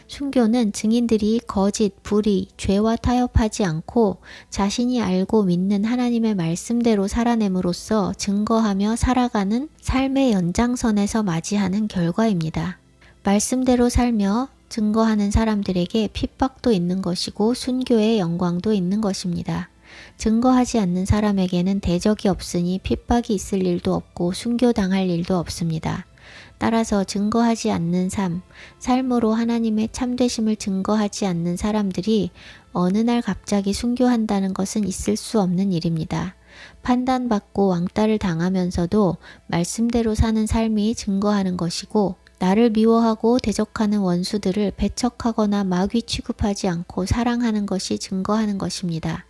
순교는 증인들이 거짓, 불의, 죄와 타협하지 않고 자신이 알고 믿는 하나님의 말씀대로 살아냄으로써 증거하며 살아가는 삶의 연장선에서 맞이하는 결과입니다. 말씀대로 살며 증거하는 사람들에게 핍박도 있는 것이고 순교의 영광도 있는 것입니다. 증거하지 않는 사람에게는 대적이 없으니 핍박이 있을 일도 없고 순교당할 일도 없습니다. 따라서 증거하지 않는 삶으로 하나님의 참되심을 증거하지 않는 사람들이 어느 날 갑자기 순교한다는 것은 있을 수 없는 일입니다. 판단받고 왕따를 당하면서도 말씀대로 사는 삶이 증거하는 것이고 나를 미워하고 대적하는 원수들을 배척하거나 마귀 취급하지 않고 사랑하는 것이 증거하는 것입니다.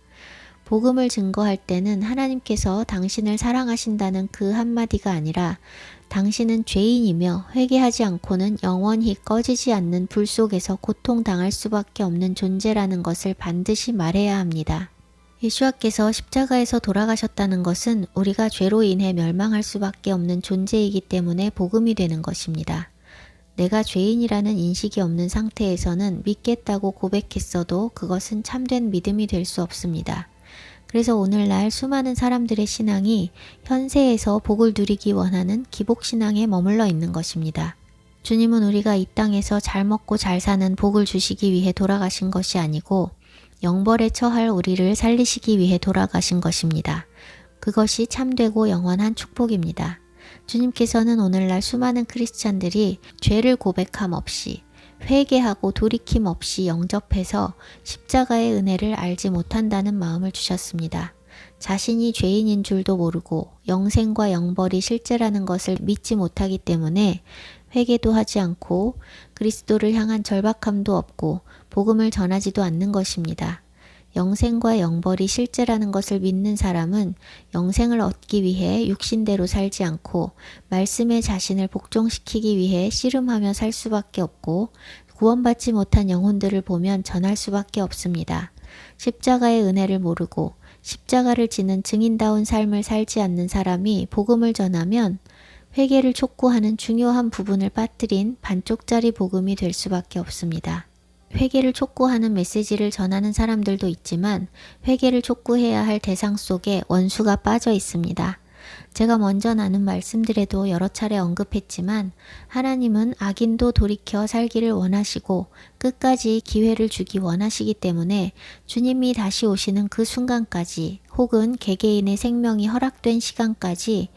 복음을 증거할 때는 하나님께서 당신을 사랑하신다는 그 한마디가 아니라 당신은 죄인이며 회개하지 않고는 영원히 꺼지지 않는 불 속에서 고통당할 수밖에 없는 존재라는 것을 반드시 말해야 합니다. 예수와께서 십자가에서 돌아가셨다는 것은 우리가 죄로 인해 멸망할 수밖에 없는 존재이기 때문에 복음이 되는 것입니다. 내가 죄인이라는 인식이 없는 상태에서는 믿겠다고 고백했어도 그것은 참된 믿음이 될 수 없습니다. 그래서 오늘날 수많은 사람들의 신앙이 현세에서 복을 누리기 원하는 기복신앙에 머물러 있는 것입니다. 주님은 우리가 이 땅에서 잘 먹고 잘 사는 복을 주시기 위해 돌아가신 것이 아니고 영벌에 처할 우리를 살리시기 위해 돌아가신 것입니다. 그것이 참되고 영원한 축복입니다. 주님께서는 오늘날 수많은 크리스찬들이 죄를 고백함 없이 회개하고 돌이킴 없이 영접해서 십자가의 은혜를 알지 못한다는 마음을 주셨습니다. 자신이 죄인인 줄도 모르고 영생과 영벌이 실제라는 것을 믿지 못하기 때문에 회개도 하지 않고 그리스도를 향한 절박함도 없고 복음을 전하지도 않는 것입니다. 영생과 영벌이 실제라는 것을 믿는 사람은 영생을 얻기 위해 육신대로 살지 않고 말씀에 자신을 복종시키기 위해 씨름하며 살 수밖에 없고 구원받지 못한 영혼들을 보면 전할 수밖에 없습니다. 십자가의 은혜를 모르고 십자가를 지는 증인다운 삶을 살지 않는 사람이 복음을 전하면 회개를 촉구하는 중요한 부분을 빠뜨린 반쪽짜리 복음이 될 수밖에 없습니다. 회개를 촉구하는 메시지를 전하는 사람들도 있지만 회개를 촉구해야 할 대상 속에 원수가 빠져 있습니다. 제가 먼저 나눈 말씀들에도 여러 차례 언급했지만 하나님은 악인도 돌이켜 살기를 원하시고 끝까지 기회를 주기 원하시기 때문에 주님이 다시 오시는 그 순간까지 혹은 개개인의 생명이 허락된 시간까지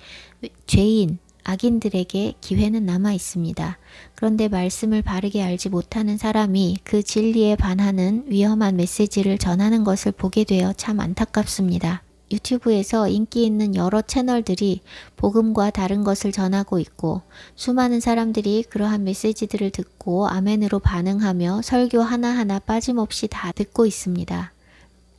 죄인, 악인들에게 기회는 남아 있습니다. 그런데 말씀을 바르게 알지 못하는 사람이 그 진리에 반하는 위험한 메시지를 전하는 것을 보게 되어 참 안타깝습니다. 유튜브에서 인기 있는 여러 채널들이 복음과 다른 것을 전하고 있고 수많은 사람들이 그러한 메시지들을 듣고 아멘으로 반응하며 설교 하나하나 빠짐없이 다 듣고 있습니다.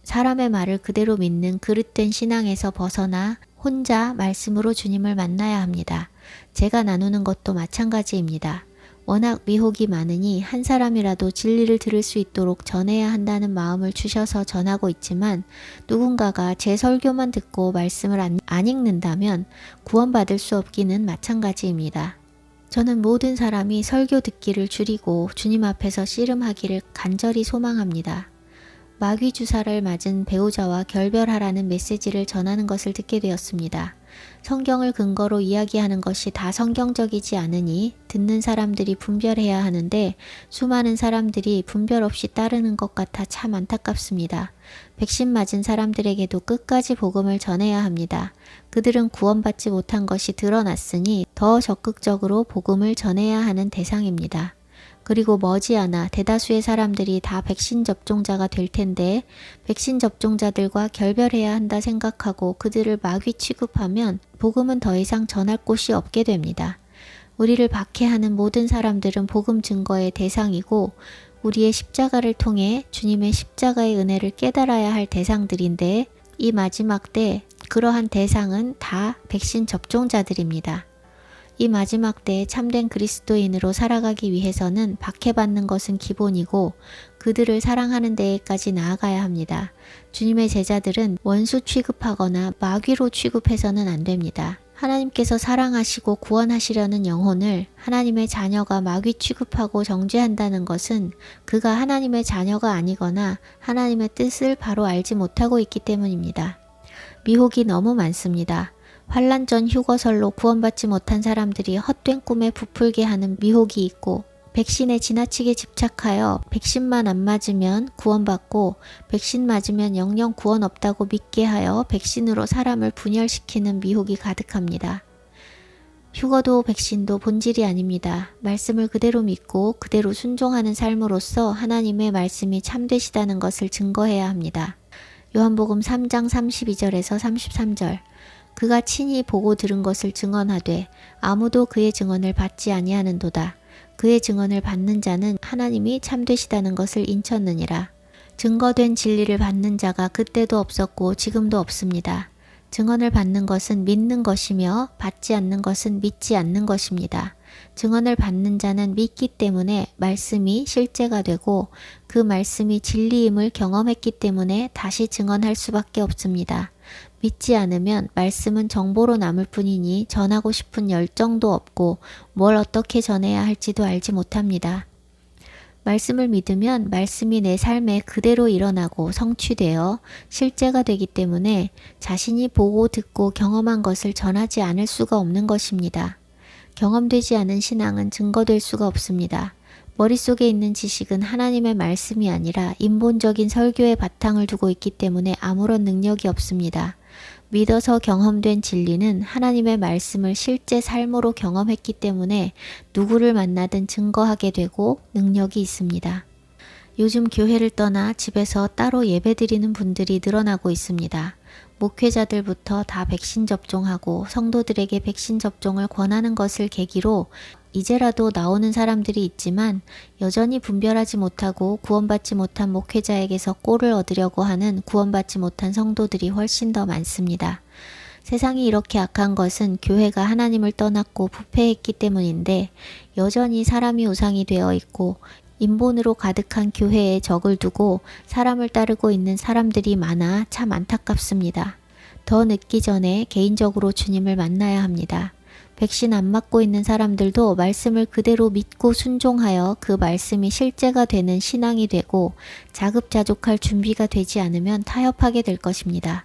사람의 말을 그대로 믿는 그릇된 신앙에서 벗어나 혼자 말씀으로 주님을 만나야 합니다. 제가 나누는 것도 마찬가지입니다. 워낙 미혹이 많으니 한 사람이라도 진리를 들을 수 있도록 전해야 한다는 마음을 주셔서 전하고 있지만 누군가가 제 설교만 듣고 말씀을 안 읽는다면 구원받을 수 없기는 마찬가지입니다. 저는 모든 사람이 설교 듣기를 줄이고 주님 앞에서 씨름하기를 간절히 소망합니다. 마귀 주사를 맞은 배우자와 결별하라는 메시지를 전하는 것을 듣게 되었습니다. 성경을 근거로 이야기하는 것이 다 성경적이지 않으니 듣는 사람들이 분별해야 하는데 수많은 사람들이 분별 없이 따르는 것 같아 참 안타깝습니다. 백신 맞은 사람들에게도 끝까지 복음을 전해야 합니다. 그들은 구원받지 못한 것이 드러났으니 더 적극적으로 복음을 전해야 하는 대상입니다. 그리고 머지않아 대다수의 사람들이 다 백신 접종자가 될 텐데 백신 접종자들과 결별해야 한다 생각하고 그들을 마귀 취급하면 복음은 더 이상 전할 곳이 없게 됩니다. 우리를 박해하는 모든 사람들은 복음 증거의 대상이고 우리의 십자가를 통해 주님의 십자가의 은혜를 깨달아야 할 대상들인데 이 마지막 때 그러한 대상은 다 백신 접종자들입니다. 이 마지막 때에 참된 그리스도인으로 살아가기 위해서는 박해받는 것은 기본이고 그들을 사랑하는 데에까지 나아가야 합니다. 주님의 제자들은 원수 취급하거나 마귀로 취급해서는 안 됩니다. 하나님께서 사랑하시고 구원하시려는 영혼을 하나님의 자녀가 마귀 취급하고 정죄한다는 것은 그가 하나님의 자녀가 아니거나 하나님의 뜻을 바로 알지 못하고 있기 때문입니다. 미혹이 너무 많습니다. 환란 전 휴거설로 구원받지 못한 사람들이 헛된 꿈에 부풀게 하는 미혹이 있고 백신에 지나치게 집착하여 백신만 안 맞으면 구원받고 백신 맞으면 영영 구원 없다고 믿게 하여 백신으로 사람을 분열시키는 미혹이 가득합니다. 휴거도 백신도 본질이 아닙니다. 말씀을 그대로 믿고 그대로 순종하는 삶으로써 하나님의 말씀이 참되시다는 것을 증거해야 합니다. 요한복음 3장 32절에서 33절 그가 친히 보고 들은 것을 증언하되 아무도 그의 증언을 받지 아니하는도다. 그의 증언을 받는 자는 하나님이 참되시다는 것을 인쳤느니라. 증거된 진리를 받는 자가 그때도 없었고 지금도 없습니다. 증언을 받는 것은 믿는 것이며 받지 않는 것은 믿지 않는 것입니다. 증언을 받는 자는 믿기 때문에 말씀이 실제가 되고 그 말씀이 진리임을 경험했기 때문에 다시 증언할 수밖에 없습니다. 믿지 않으면 말씀은 정보로 남을 뿐이니 전하고 싶은 열정도 없고 뭘 어떻게 전해야 할지도 알지 못합니다. 말씀을 믿으면 말씀이 내 삶에 그대로 일어나고 성취되어 실제가 되기 때문에 자신이 보고 듣고 경험한 것을 전하지 않을 수가 없는 것입니다. 경험되지 않은 신앙은 증거될 수가 없습니다. 머릿속에 있는 지식은 하나님의 말씀이 아니라 인본적인 설교의 바탕을 두고 있기 때문에 아무런 능력이 없습니다. 믿어서 경험된 진리는 하나님의 말씀을 실제 삶으로 경험했기 때문에 누구를 만나든 증거하게 되고 능력이 있습니다. 요즘 교회를 떠나 집에서 따로 예배드리는 분들이 늘어나고 있습니다. 목회자들부터 다 백신 접종하고 성도들에게 백신 접종을 권하는 것을 계기로 이제라도 나오는 사람들이 있지만 여전히 분별하지 못하고 구원받지 못한 목회자에게서 꼴을 얻으려고 하는 구원받지 못한 성도들이 훨씬 더 많습니다. 세상이 이렇게 악한 것은 교회가 하나님을 떠났고 부패했기 때문인데 여전히 사람이 우상이 되어 있고 인본으로 가득한 교회에 적을 두고 사람을 따르고 있는 사람들이 많아 참 안타깝습니다. 더 늦기 전에 개인적으로 주님을 만나야 합니다. 백신 안 맞고 있는 사람들도 말씀을 그대로 믿고 순종하여 그 말씀이 실제가 되는 신앙이 되고 자급자족할 준비가 되지 않으면 타협하게 될 것입니다.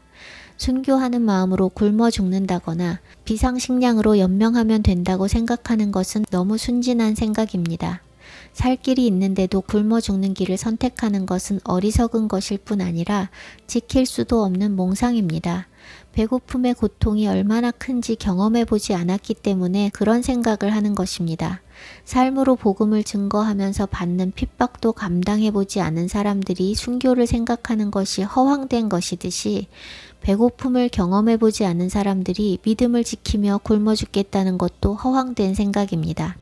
순교하는 마음으로 굶어 죽는다거나 비상식량으로 연명하면 된다고 생각하는 것은 너무 순진한 생각입니다. 살 길이 있는데도 굶어 죽는 길을 선택하는 것은 어리석은 것일 뿐 아니라 지킬 수도 없는 몽상입니다. 배고픔의 고통이 얼마나 큰지 경험해 보지 않았기 때문에 그런 생각을 하는 것입니다. 삶으로 복음을 증거하면서 받는 핍박도 감당해 보지 않은 사람들이 순교를 생각하는 것이 허황된 것이듯이 배고픔을 경험해 보지 않은 사람들이 믿음을 지키며 굶어 죽겠다는 것도 허황된 생각입니다.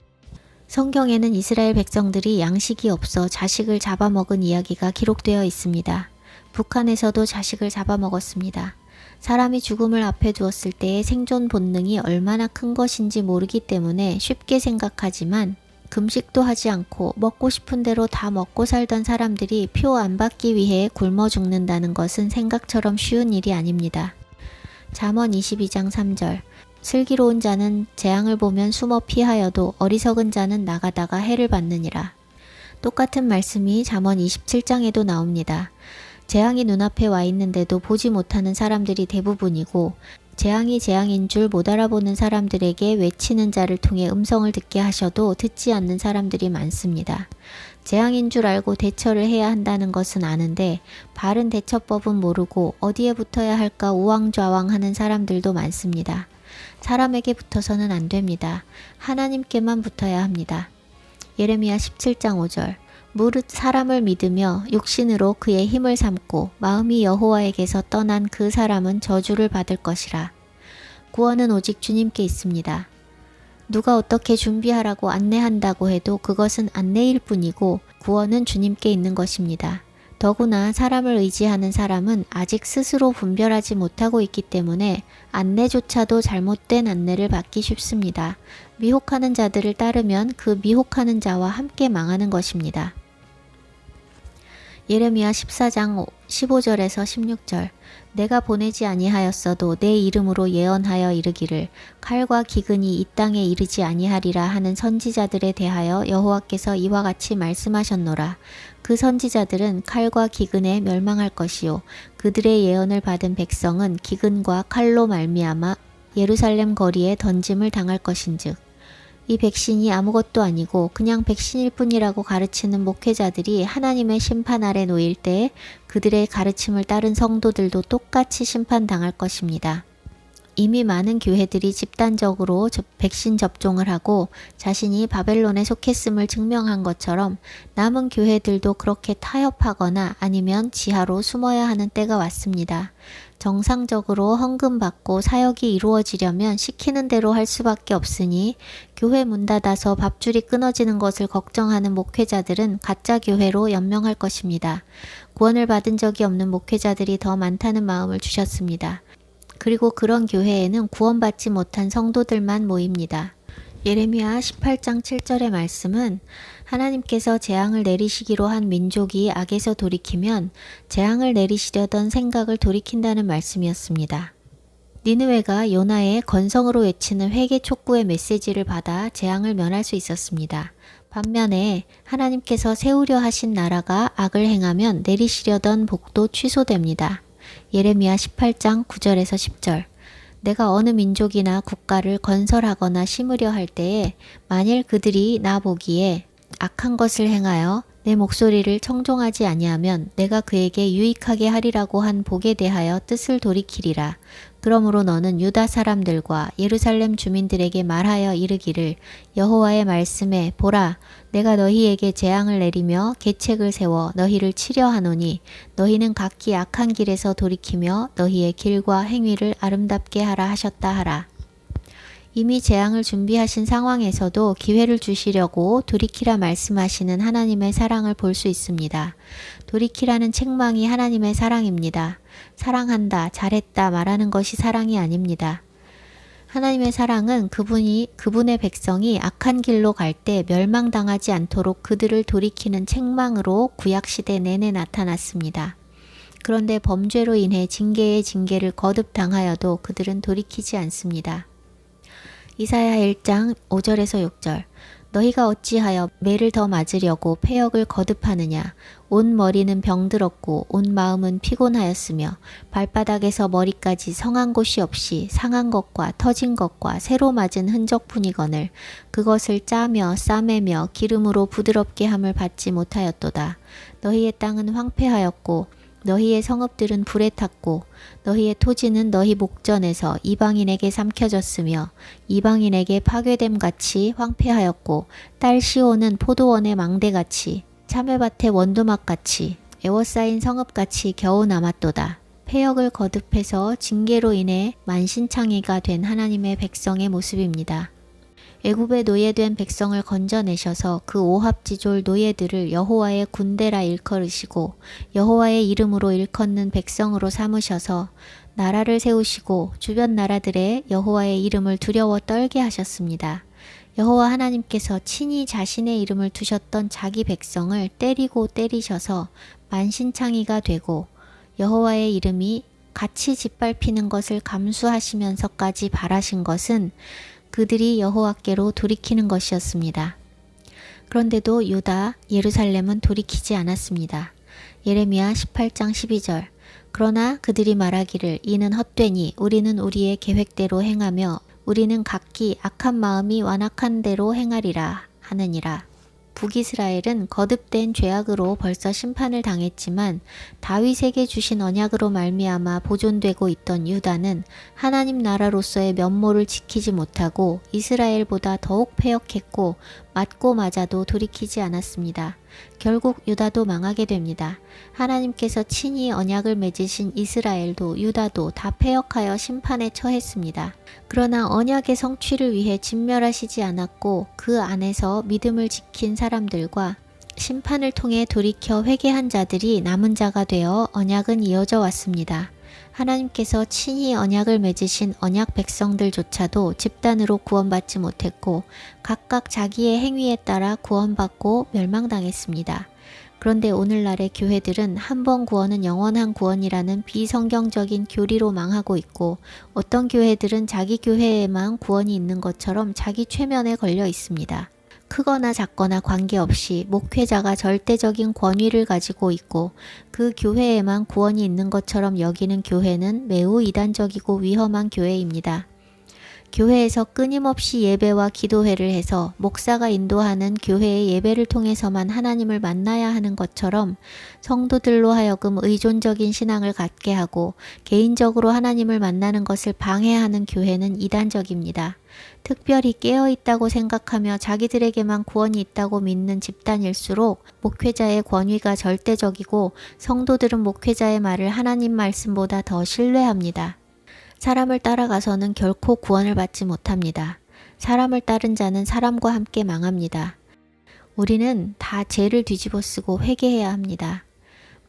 성경에는 이스라엘 백성들이 양식이 없어 자식을 잡아먹은 이야기가 기록되어 있습니다. 북한에서도 자식을 잡아먹었습니다. 사람이 죽음을 앞에 두었을 때의 생존 본능이 얼마나 큰 것인지 모르기 때문에 쉽게 생각하지만 금식도 하지 않고 먹고 싶은 대로 다 먹고 살던 사람들이 표 안 받기 위해 굶어 죽는다는 것은 생각처럼 쉬운 일이 아닙니다. 잠언 22장 3절 슬기로운 자는 재앙을 보면 숨어 피하여도 어리석은 자는 나가다가 해를 받느니라. 똑같은 말씀이 잠언 27장에도 나옵니다. 재앙이 눈앞에 와 있는데도 보지 못하는 사람들이 대부분이고 재앙이 재앙인 줄 못 알아보는 사람들에게 외치는 자를 통해 음성을 듣게 하셔도 듣지 않는 사람들이 많습니다. 재앙인 줄 알고 대처를 해야 한다는 것은 아는데 바른 대처법은 모르고 어디에 붙어야 할까 우왕좌왕하는 사람들도 많습니다. 사람에게 붙어서는 안 됩니다. 하나님께만 붙어야 합니다. 예레미야 17장 5절. 무릇 사람을 믿으며 육신으로 그의 힘을 삼고 마음이 여호와에게서 떠난 그 사람은 저주를 받을 것이라. 구원은 오직 주님께 있습니다. 누가 어떻게 준비하라고 안내한다고 해도 그것은 안내일 뿐이고 구원은 주님께 있는 것입니다. 더구나 사람을 의지하는 사람은 아직 스스로 분별하지 못하고 있기 때문에 안내조차도 잘못된 안내를 받기 쉽습니다. 미혹하는 자들을 따르면 그 미혹하는 자와 함께 망하는 것입니다. 예레미야 14장 15절에서 16절. 내가 보내지 아니하였어도 내 이름으로 예언하여 이르기를 칼과 기근이 이 땅에 이르지 아니하리라 하는 선지자들에 대하여 여호와께서 이와 같이 말씀하셨노라. 그 선지자들은 칼과 기근에 멸망할 것이요 그들의 예언을 받은 백성은 기근과 칼로 말미암아 예루살렘 거리에 던짐을 당할 것인즉 이 백신이 아무것도 아니고 그냥 백신일 뿐이라고 가르치는 목회자들이 하나님의 심판 아래 놓일 때 그들의 가르침을 따른 성도들도 똑같이 심판당할 것입니다. 이미 많은 교회들이 집단적으로 백신 접종을 하고 자신이 바벨론에 속했음을 증명한 것처럼 남은 교회들도 그렇게 타협하거나 아니면 지하로 숨어야 하는 때가 왔습니다. 정상적으로 헌금 받고 사역이 이루어지려면 시키는 대로 할 수밖에 없으니 교회 문 닫아서 밥줄이 끊어지는 것을 걱정하는 목회자들은 가짜 교회로 연명할 것입니다. 구원을 받은 적이 없는 목회자들이 더 많다는 마음을 주셨습니다. 그리고 그런 교회에는 구원받지 못한 성도들만 모입니다. 예레미야 18장 7절의 말씀은 하나님께서 재앙을 내리시기로 한 민족이 악에서 돌이키면 재앙을 내리시려던 생각을 돌이킨다는 말씀이었습니다. 니느웨가 요나의 건성으로 외치는 회개 촉구의 메시지를 받아 재앙을 면할 수 있었습니다. 반면에 하나님께서 세우려 하신 나라가 악을 행하면 내리시려던 복도 취소됩니다. 예레미야 18장 9절에서 10절. 내가 어느 민족이나 국가를 건설하거나 심으려 할 때에 만일 그들이 나 보기에 악한 것을 행하여 내 목소리를 청종하지 아니하면 내가 그에게 유익하게 하리라고 한 복에 대하여 뜻을 돌이키리라. 그러므로 너는 유다 사람들과 예루살렘 주민들에게 말하여 이르기를 여호와의 말씀에 보라 내가 너희에게 재앙을 내리며 계책을 세워 너희를 치려 하노니 너희는 각기 악한 길에서 돌이키며 너희의 길과 행위를 아름답게 하라 하셨다 하라. 이미 재앙을 준비하신 상황에서도 기회를 주시려고 돌이키라 말씀하시는 하나님의 사랑을 볼 수 있습니다. 돌이키라는 책망이 하나님의 사랑입니다. 사랑한다, 잘했다 말하는 것이 사랑이 아닙니다. 하나님의 사랑은 그분의 백성이 악한 길로 갈 때 멸망당하지 않도록 그들을 돌이키는 책망으로 구약시대 내내 나타났습니다. 그런데 범죄로 인해 징계의 징계를 거듭당하여도 그들은 돌이키지 않습니다. 이사야 1장 5절에서 6절. 너희가 어찌하여 매를 더 맞으려고 패역을 거듭하느냐. 온 머리는 병들었고 온 마음은 피곤하였으며 발바닥에서 머리까지 성한 곳이 없이 상한 것과 터진 것과 새로 맞은 흔적뿐이거늘 그것을 짜며 싸매며 기름으로 부드럽게 함을 받지 못하였도다. 너희의 땅은 황폐하였고 너희의 성읍들은 불에 탔고 너희의 토지는 너희 목전에서 이방인에게 삼켜졌으며 이방인에게 파괴됨같이 황폐하였고 딸 시온은 포도원의 망대같이 참외밭의 원두막같이 애워싸인 성읍같이 겨우 남았도다. 패역을 거듭해서 징계로 인해 만신창이가 된 하나님의 백성의 모습입니다. 애굽에 노예된 백성을 건져내셔서 그 오합지졸 노예들을 여호와의 군대라 일컬으시고 여호와의 이름으로 일컫는 백성으로 삼으셔서 나라를 세우시고 주변 나라들의 여호와의 이름을 두려워 떨게 하셨습니다. 여호와 하나님께서 친히 자신의 이름을 두셨던 자기 백성을 때리고 때리셔서 만신창이가 되고 여호와의 이름이 같이 짓밟히는 것을 감수하시면서까지 바라신 것은 그들이 여호와께로 돌이키는 것이었습니다. 그런데도 유다, 예루살렘은 돌이키지 않았습니다. 예레미야 18장 12절. 그러나 그들이 말하기를 이는 헛되니 우리는 우리의 계획대로 행하며 우리는 각기 악한 마음이 완악한 대로 행하리라 하느니라. 북이스라엘은 거듭된 죄악으로 벌써 심판을 당했지만 다윗에게 주신 언약으로 말미암아 보존되고 있던 유다는 하나님 나라로서의 면모를 지키지 못하고 이스라엘보다 더욱 패역했고 맞고 맞아도 돌이키지 않았습니다. 결국 유다도 망하게 됩니다. 하나님께서 친히 언약을 맺으신 이스라엘도 유다도 다 패역하여 심판에 처했습니다. 그러나 언약의 성취를 위해 진멸하시지 않았고 그 안에서 믿음을 지킨 사람들과 심판을 통해 돌이켜 회개한 자들이 남은 자가 되어 언약은 이어져 왔습니다. 하나님께서 친히 언약을 맺으신 언약 백성들조차도 집단으로 구원받지 못했고 각각 자기의 행위에 따라 구원받고 멸망당했습니다. 그런데 오늘날의 교회들은 한 번 구원은 영원한 구원이라는 비성경적인 교리로 망하고 있고 어떤 교회들은 자기 교회에만 구원이 있는 것처럼 자기 최면에 걸려 있습니다. 크거나 작거나 관계없이 목회자가 절대적인 권위를 가지고 있고 그 교회에만 구원이 있는 것처럼 여기는 교회는 매우 이단적이고 위험한 교회입니다. 교회에서 끊임없이 예배와 기도회를 해서 목사가 인도하는 교회의 예배를 통해서만 하나님을 만나야 하는 것처럼 성도들로 하여금 의존적인 신앙을 갖게 하고 개인적으로 하나님을 만나는 것을 방해하는 교회는 이단적입니다. 특별히 깨어있다고 생각하며 자기들에게만 구원이 있다고 믿는 집단일수록 목회자의 권위가 절대적이고 성도들은 목회자의 말을 하나님 말씀보다 더 신뢰합니다. 사람을 따라가서는 결코 구원을 받지 못합니다. 사람을 따른 자는 사람과 함께 망합니다. 우리는 다 죄를 뒤집어 쓰고 회개해야 합니다.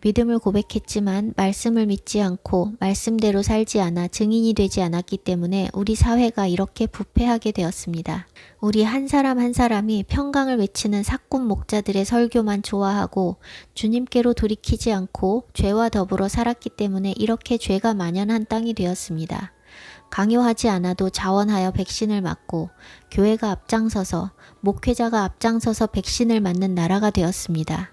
믿음을 고백했지만 말씀을 믿지 않고 말씀대로 살지 않아 증인이 되지 않았기 때문에 우리 사회가 이렇게 부패하게 되었습니다. 우리 한 사람 한 사람이 평강을 외치는 사꾼 목자들의 설교만 좋아하고 주님께로 돌이키지 않고 죄와 더불어 살았기 때문에 이렇게 죄가 만연한 땅이 되었습니다. 강요하지 않아도 자원하여 백신을 맞고 교회가 앞장서서 목회자가 앞장서서 백신을 맞는 나라가 되었습니다.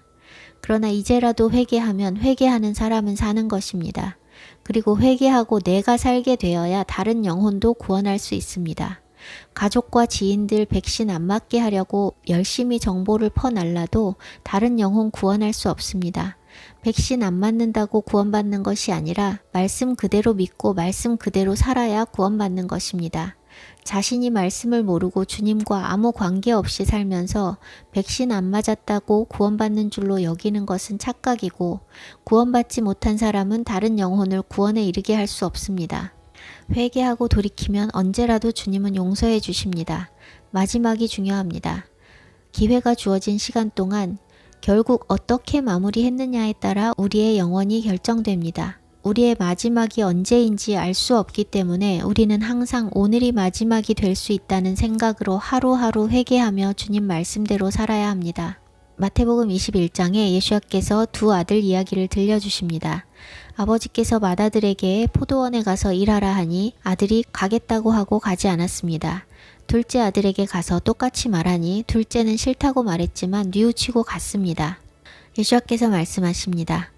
그러나 이제라도 회개하면 회개하는 사람은 사는 것입니다. 그리고 회개하고 내가 살게 되어야 다른 영혼도 구원할 수 있습니다. 가족과 지인들 백신 안 맞게 하려고 열심히 정보를 퍼날라도 다른 영혼 구원할 수 없습니다. 백신 안 맞는다고 구원받는 것이 아니라 말씀 그대로 믿고 말씀 그대로 살아야 구원받는 것입니다. 자신이 말씀을 모르고 주님과 아무 관계없이 살면서 백신 안 맞았다고 구원받는 줄로 여기는 것은 착각이고 구원받지 못한 사람은 다른 영혼을 구원에 이르게 할 수 없습니다. 회개하고 돌이키면 언제라도 주님은 용서해 주십니다. 마지막이 중요합니다. 기회가 주어진 시간 동안 결국 어떻게 마무리했느냐에 따라 우리의 영원이 결정됩니다. 우리의 마지막이 언제인지 알 수 없기 때문에 우리는 항상 오늘이 마지막이 될 수 있다는 생각으로 하루하루 회개하며 주님 말씀대로 살아야 합니다. 마태복음 21장에 예수께서 두 아들 이야기를 들려주십니다. 아버지께서 맏아들에게 포도원에 가서 일하라 하니 아들이 가겠다고 하고 가지 않았습니다. 둘째 아들에게 가서 똑같이 말하니 둘째는 싫다고 말했지만 뉘우치고 갔습니다. 예수께서 말씀하십니다.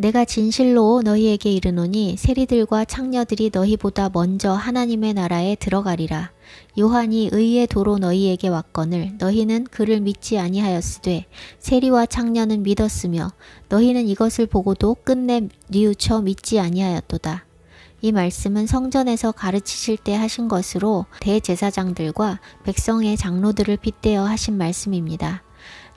내가 진실로 너희에게 이르노니 세리들과 창녀들이 너희보다 먼저 하나님의 나라에 들어가리라. 요한이 의의 도로 너희에게 왔거늘 너희는 그를 믿지 아니하였으되 세리와 창녀는 믿었으며 너희는 이것을 보고도 끝내 뉘우쳐 믿지 아니하였도다. 이 말씀은 성전에서 가르치실 때 하신 것으로 대제사장들과 백성의 장로들을 빗대어 하신 말씀입니다.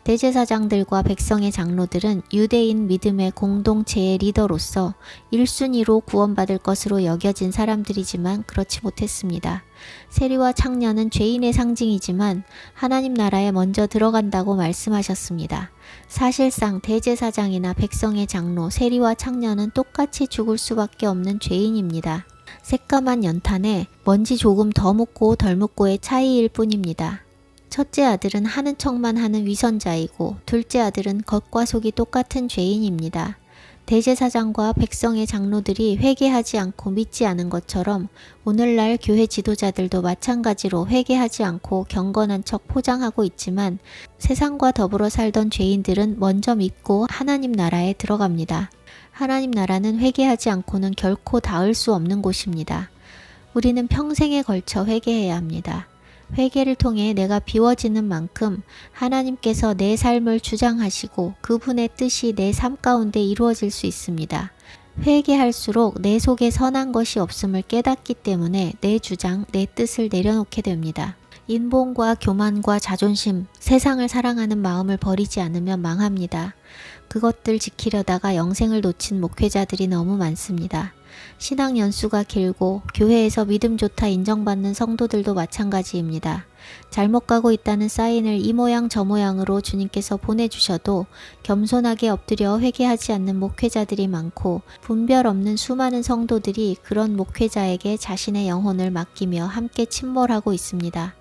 대제사장들과 백성의 장로들은 유대인 믿음의 공동체의 리더로서 1순위로 구원받을 것으로 여겨진 사람들이지만 그렇지 못했습니다. 세리와 창녀는 죄인의 상징이지만 하나님 나라에 먼저 들어간다고 말씀하셨습니다. 사실상 대제사장이나 백성의 장로, 세리와 창녀는 똑같이 죽을 수밖에 없는 죄인입니다. 새까만 연탄에 먼지 조금 더 묻고 덜 묻고의 차이일 뿐입니다. 첫째 아들은 하는 척만 하는 위선자이고 둘째 아들은 겉과 속이 똑같은 죄인입니다. 대제사장과 백성의 장로들이 회개하지 않고 믿지 않은 것처럼 오늘날 교회 지도자들도 마찬가지로 회개하지 않고 경건한 척 포장하고 있지만 세상과 더불어 살던 죄인들은 먼저 믿고 하나님 나라에 들어갑니다. 하나님 나라는 회개하지 않고는 결코 닿을 수 없는 곳입니다. 우리는 평생에 걸쳐 회개해야 합니다. 회개를 통해 내가 비워지는 만큼 하나님께서 내 삶을 주장하시고 그분의 뜻이 내 삶 가운데 이루어질 수 있습니다. 회개할수록 내 속에 선한 것이 없음을 깨닫기 때문에 내 주장, 내 뜻을 내려놓게 됩니다. 인본과 교만과 자존심, 세상을 사랑하는 마음을 버리지 않으면 망합니다. 그것들 지키려다가 영생을 놓친 목회자들이 너무 많습니다. 신앙 연수가 길고 교회에서 믿음 좋다 인정받는 성도들도 마찬가지입니다. 잘못 가고 있다는 사인을 이 모양 저 모양으로 주님께서 보내주셔도 겸손하게 엎드려 회개하지 않는 목회자들이 많고 분별 없는 수많은 성도들이 그런 목회자에게 자신의 영혼을 맡기며 함께 침몰하고 있습니다.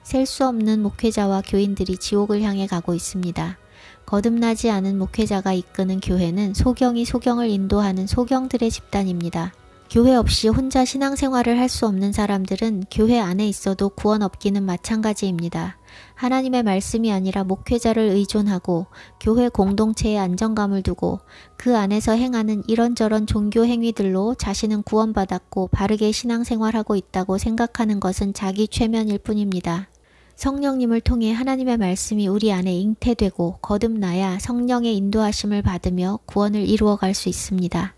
셀 수 없는 목회자와 교인들이 지옥을 향해 가고 있습니다. 거듭나지 않은 목회자가 이끄는 교회는 소경이 소경을 인도하는 소경들의 집단입니다. 교회 없이 혼자 신앙생활을 할 수 없는 사람들은 교회 안에 있어도 구원 없기는 마찬가지입니다. 하나님의 말씀이 아니라 목회자를 의존하고 교회 공동체에 안정감을 두고 그 안에서 행하는 이런저런 종교 행위들로 자신은 구원받았고 바르게 신앙생활하고 있다고 생각하는 것은 자기 최면일 뿐입니다. 성령님을 통해 하나님의 말씀이 우리 안에 잉태되고 거듭나야 성령의 인도하심을 받으며 구원을 이루어갈 수 있습니다.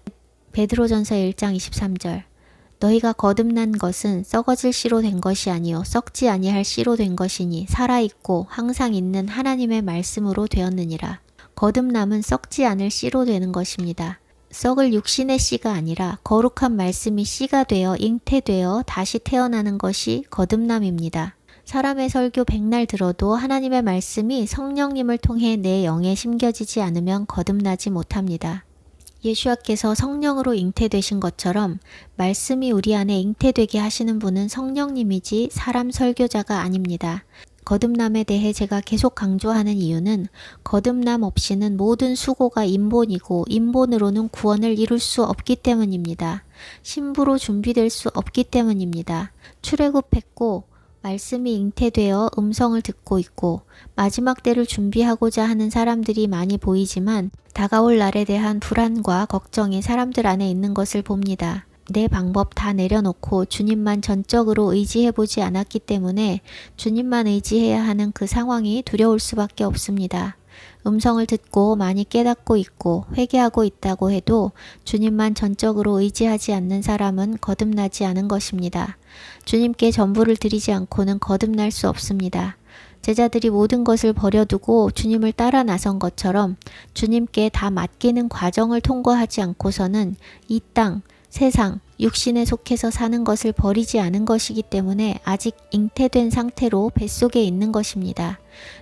베드로전서 1장 23절 너희가 거듭난 것은 썩어질 씨로 된 것이 아니요 썩지 아니할 씨로 된 것이니 살아있고 항상 있는 하나님의 말씀으로 되었느니라. 거듭남은 썩지 않을 씨로 되는 것입니다. 썩을 육신의 씨가 아니라 거룩한 말씀이 씨가 되어 잉태되어 다시 태어나는 것이 거듭남입니다. 사람의 설교 백날 들어도 하나님의 말씀이 성령님을 통해 내 영에 심겨지지 않으면 거듭나지 못합니다. 예수와께서 성령으로 잉태되신 것처럼 말씀이 우리 안에 잉태되게 하시는 분은 성령님이지 사람 설교자가 아닙니다. 거듭남에 대해 제가 계속 강조하는 이유는 거듭남 없이는 모든 수고가 인본이고 인본으로는 구원을 이룰 수 없기 때문입니다. 신부로 준비될 수 없기 때문입니다. 출애굽했고 말씀이 잉태되어 음성을 듣고 있고 마지막 때를 준비하고자 하는 사람들이 많이 보이지만 다가올 날에 대한 불안과 걱정이 사람들 안에 있는 것을 봅니다. 내 방법 다 내려놓고 주님만 전적으로 의지해보지 않았기 때문에 주님만 의지해야 하는 그 상황이 두려울 수밖에 없습니다. 음성을 듣고 많이 깨닫고 있고 회개하고 있다고 해도 주님만 전적으로 의지하지 않는 사람은 거듭나지 않은 것입니다. 주님께 전부를 드리지 않고는 거듭날 수 없습니다. 제자들이 모든 것을 버려두고 주님을 따라 나선 것처럼 주님께 다 맡기는 과정을 통과하지 않고서는 이 땅, 세상, 육신에 속해서 사는 것을 버리지 않은 것이기 때문에 아직 잉태된 상태로 뱃속에 있는 것입니다.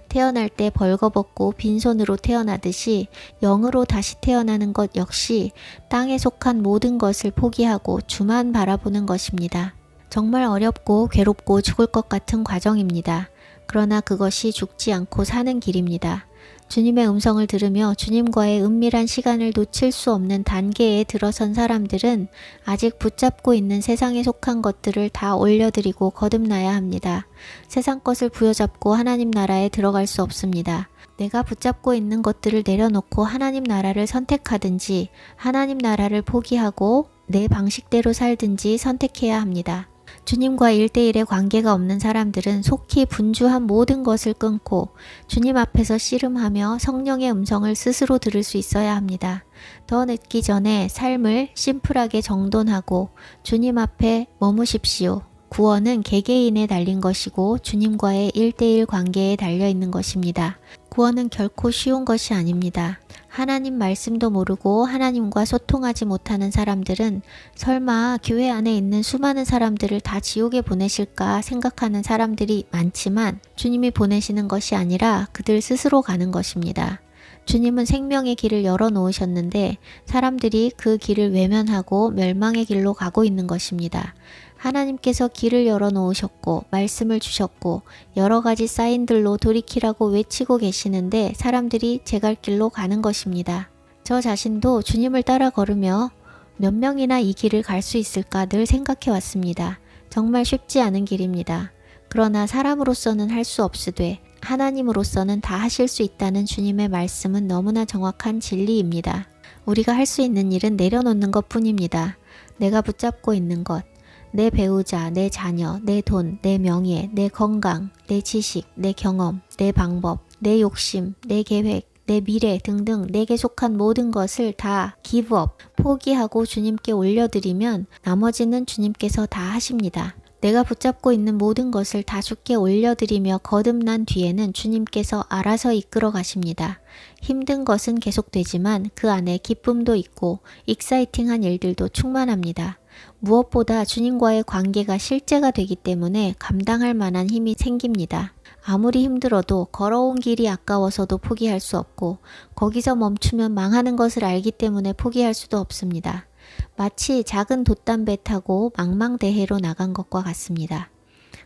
태어날 때 벌거벗고 빈손으로 태어나듯이 영으로 다시 태어나는 것 역시 땅에 속한 모든 것을 포기하고 주만 바라보는 것입니다. 정말 어렵고 괴롭고 죽을 것 같은 과정입니다. 그러나 그것이 죽지 않고 사는 길입니다. 주님의 음성을 들으며 주님과의 은밀한 시간을 놓칠 수 없는 단계에 들어선 사람들은 아직 붙잡고 있는 세상에 속한 것들을 다 올려드리고 거듭나야 합니다. 세상 것을 부여잡고 하나님 나라에 들어갈 수 없습니다. 내가 붙잡고 있는 것들을 내려놓고 하나님 나라를 선택하든지 하나님 나라를 포기하고 내 방식대로 살든지 선택해야 합니다. 주님과 1대1의 관계가 없는 사람들은 속히 분주한 모든 것을 끊고 주님 앞에서 씨름하며 성령의 음성을 스스로 들을 수 있어야 합니다. 더 늦기 전에 삶을 심플하게 정돈하고 주님 앞에 머무십시오. 구원은 개개인에 달린 것이고 주님과의 1대1 관계에 달려있는 것입니다. 구원은 결코 쉬운 것이 아닙니다. 하나님 말씀도 모르고 하나님과 소통하지 못하는 사람들은 설마 교회 안에 있는 수많은 사람들을 다 지옥에 보내실까 생각하는 사람들이 많지만 주님이 보내시는 것이 아니라 그들 스스로 가는 것입니다. 주님은 생명의 길을 열어놓으셨는데 사람들이 그 길을 외면하고 멸망의 길로 가고 있는 것입니다. 하나님께서 길을 열어놓으셨고 말씀을 주셨고 여러 가지 사인들로 돌이키라고 외치고 계시는데 사람들이 제 갈 길로 가는 것입니다. 저 자신도 주님을 따라 걸으며 몇 명이나 이 길을 갈 수 있을까 늘 생각해 왔습니다. 정말 쉽지 않은 길입니다. 그러나 사람으로서는 할 수 없으되 하나님으로서는 다 하실 수 있다는 주님의 말씀은 너무나 정확한 진리입니다. 우리가 할 수 있는 일은 내려놓는 것 뿐입니다. 내가 붙잡고 있는 것, 내 배우자, 내 자녀, 내 돈, 내 명예, 내 건강, 내 지식, 내 경험, 내 방법, 내 욕심, 내 계획, 내 미래 등등 내게 속한 모든 것을 다 give up, 포기하고 주님께 올려드리면 나머지는 주님께서 다 하십니다. 내가 붙잡고 있는 모든 것을 다 주께 올려드리며 거듭난 뒤에는 주님께서 알아서 이끌어 가십니다. 힘든 것은 계속되지만 그 안에 기쁨도 있고 익사이팅한 일들도 충만합니다. 무엇보다 주님과의 관계가 실제가 되기 때문에 감당할 만한 힘이 생깁니다. 아무리 힘들어도 걸어온 길이 아까워서도 포기할 수 없고 거기서 멈추면 망하는 것을 알기 때문에 포기할 수도 없습니다. 마치 작은 돛담배 타고 망망대해로 나간 것과 같습니다.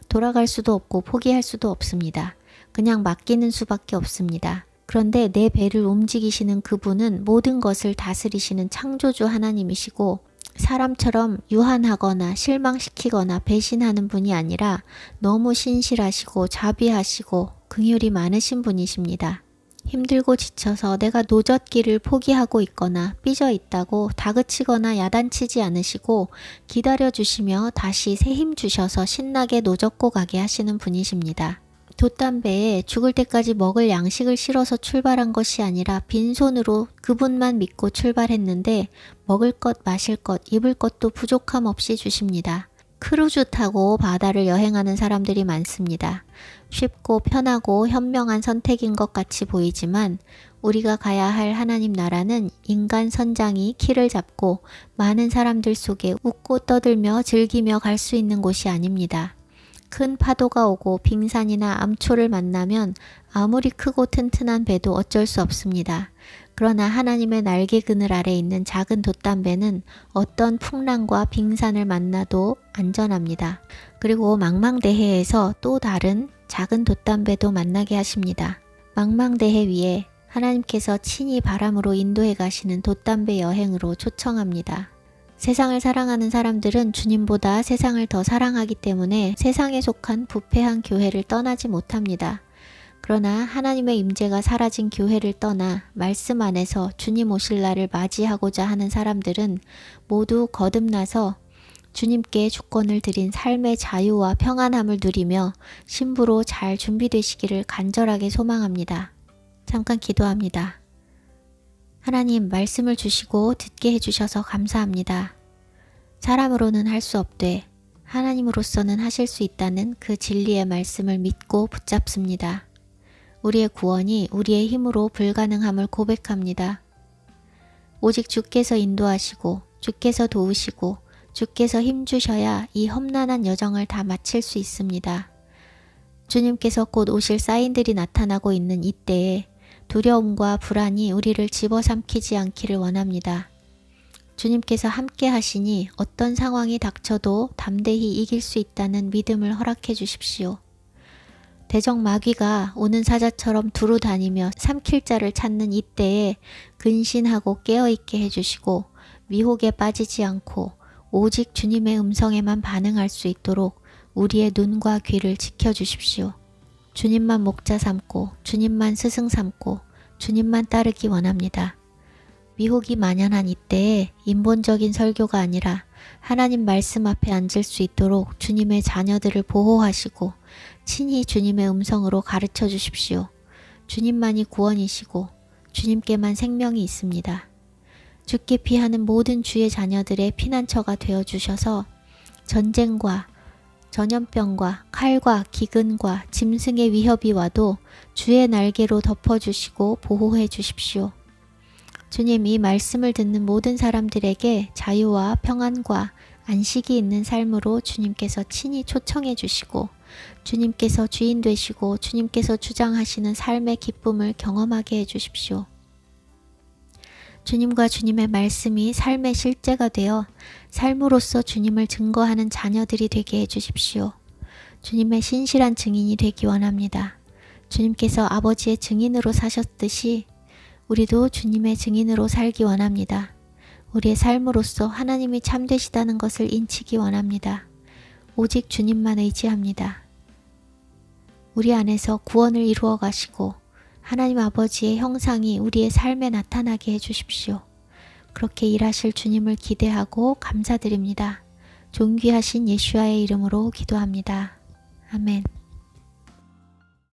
돌아갈 수도 없고 포기할 수도 없습니다. 그냥 맡기는 수밖에 없습니다. 그런데 내 배를 움직이시는 그분은 모든 것을 다스리시는 창조주 하나님이시고 사람처럼 유한하거나 실망시키거나 배신하는 분이 아니라 너무 신실하시고 자비하시고 긍휼이 많으신 분이십니다. 힘들고 지쳐서 내가 노젓기를 포기하고 있거나 삐져 있다고 다그치거나 야단치지 않으시고 기다려주시며 다시 새 힘 주셔서 신나게 노젓고 가게 하시는 분이십니다. 돛담배에 죽을 때까지 먹을 양식을 실어서 출발한 것이 아니라 빈손으로 그분만 믿고 출발했는데 먹을 것, 마실 것, 입을 것도 부족함 없이 주십니다. 크루즈 타고 바다를 여행하는 사람들이 많습니다. 쉽고 편하고 현명한 선택인 것 같이 보이지만 우리가 가야 할 하나님 나라는 인간 선장이 키를 잡고 많은 사람들 속에 웃고 떠들며 즐기며 갈 수 있는 곳이 아닙니다. 큰 파도가 오고 빙산이나 암초를 만나면 아무리 크고 튼튼한 배도 어쩔 수 없습니다. 그러나 하나님의 날개 그늘 아래 있는 작은 돛담배는 어떤 풍랑과 빙산을 만나도 안전합니다. 그리고 망망대해에서 또 다른 작은 돛담배도 만나게 하십니다. 망망대해 위에 하나님께서 친히 바람으로 인도해 가시는 돛담배 여행으로 초청합니다. 세상을 사랑하는 사람들은 주님보다 세상을 더 사랑하기 때문에 세상에 속한 부패한 교회를 떠나지 못합니다. 그러나 하나님의 임재가 사라진 교회를 떠나 말씀 안에서 주님 오실 날을 맞이하고자 하는 사람들은 모두 거듭나서 주님께 주권을 드린 삶의 자유와 평안함을 누리며 신부로 잘 준비되시기를 간절하게 소망합니다. 잠깐 기도합니다. 하나님, 말씀을 주시고 듣게 해주셔서 감사합니다. 사람으로는 할 수 없되 하나님으로서는 하실 수 있다는 그 진리의 말씀을 믿고 붙잡습니다. 우리의 구원이 우리의 힘으로 불가능함을 고백합니다. 오직 주께서 인도하시고 주께서 도우시고 주께서 힘주셔야 이 험난한 여정을 다 마칠 수 있습니다. 주님께서 곧 오실 사인들이 나타나고 있는 이때에 두려움과 불안이 우리를 집어삼키지 않기를 원합니다. 주님께서 함께 하시니 어떤 상황이 닥쳐도 담대히 이길 수 있다는 믿음을 허락해 주십시오. 대적 마귀가 오는 사자처럼 두루 다니며 삼킬 자를 찾는 이때에 근신하고 깨어있게 해주시고 미혹에 빠지지 않고 오직 주님의 음성에만 반응할 수 있도록 우리의 눈과 귀를 지켜주십시오. 주님만 목자 삼고 주님만 스승 삼고 주님만 따르기 원합니다. 미혹이 만연한 이때에 인본적인 설교가 아니라 하나님 말씀 앞에 앉을 수 있도록 주님의 자녀들을 보호하시고 친히 주님의 음성으로 가르쳐 주십시오. 주님만이 구원이시고 주님께만 생명이 있습니다. 주께 피하는 모든 주의 자녀들의 피난처가 되어 주셔서 전쟁과 전염병과 칼과 기근과 짐승의 위협이 와도 주의 날개로 덮어주시고 보호해 주십시오. 주님, 이 말씀을 듣는 모든 사람들에게 자유와 평안과 안식이 있는 삶으로 주님께서 친히 초청해 주시고 주님께서 주인 되시고 주님께서 주장하시는 삶의 기쁨을 경험하게 해 주십시오. 주님과 주님의 말씀이 삶의 실제가 되어 삶으로서 주님을 증거하는 자녀들이 되게 해주십시오. 주님의 신실한 증인이 되기 원합니다. 주님께서 아버지의 증인으로 사셨듯이 우리도 주님의 증인으로 살기 원합니다. 우리의 삶으로서 하나님이 참되시다는 것을 인치기 원합니다. 오직 주님만 의지합니다. 우리 안에서 구원을 이루어 가시고 하나님 아버지의 형상이 우리의 삶에 나타나게 해주십시오. 그렇게 일하실 주님을 기대하고 감사드립니다. 존귀하신 예수와의 이름으로 기도합니다. 아멘.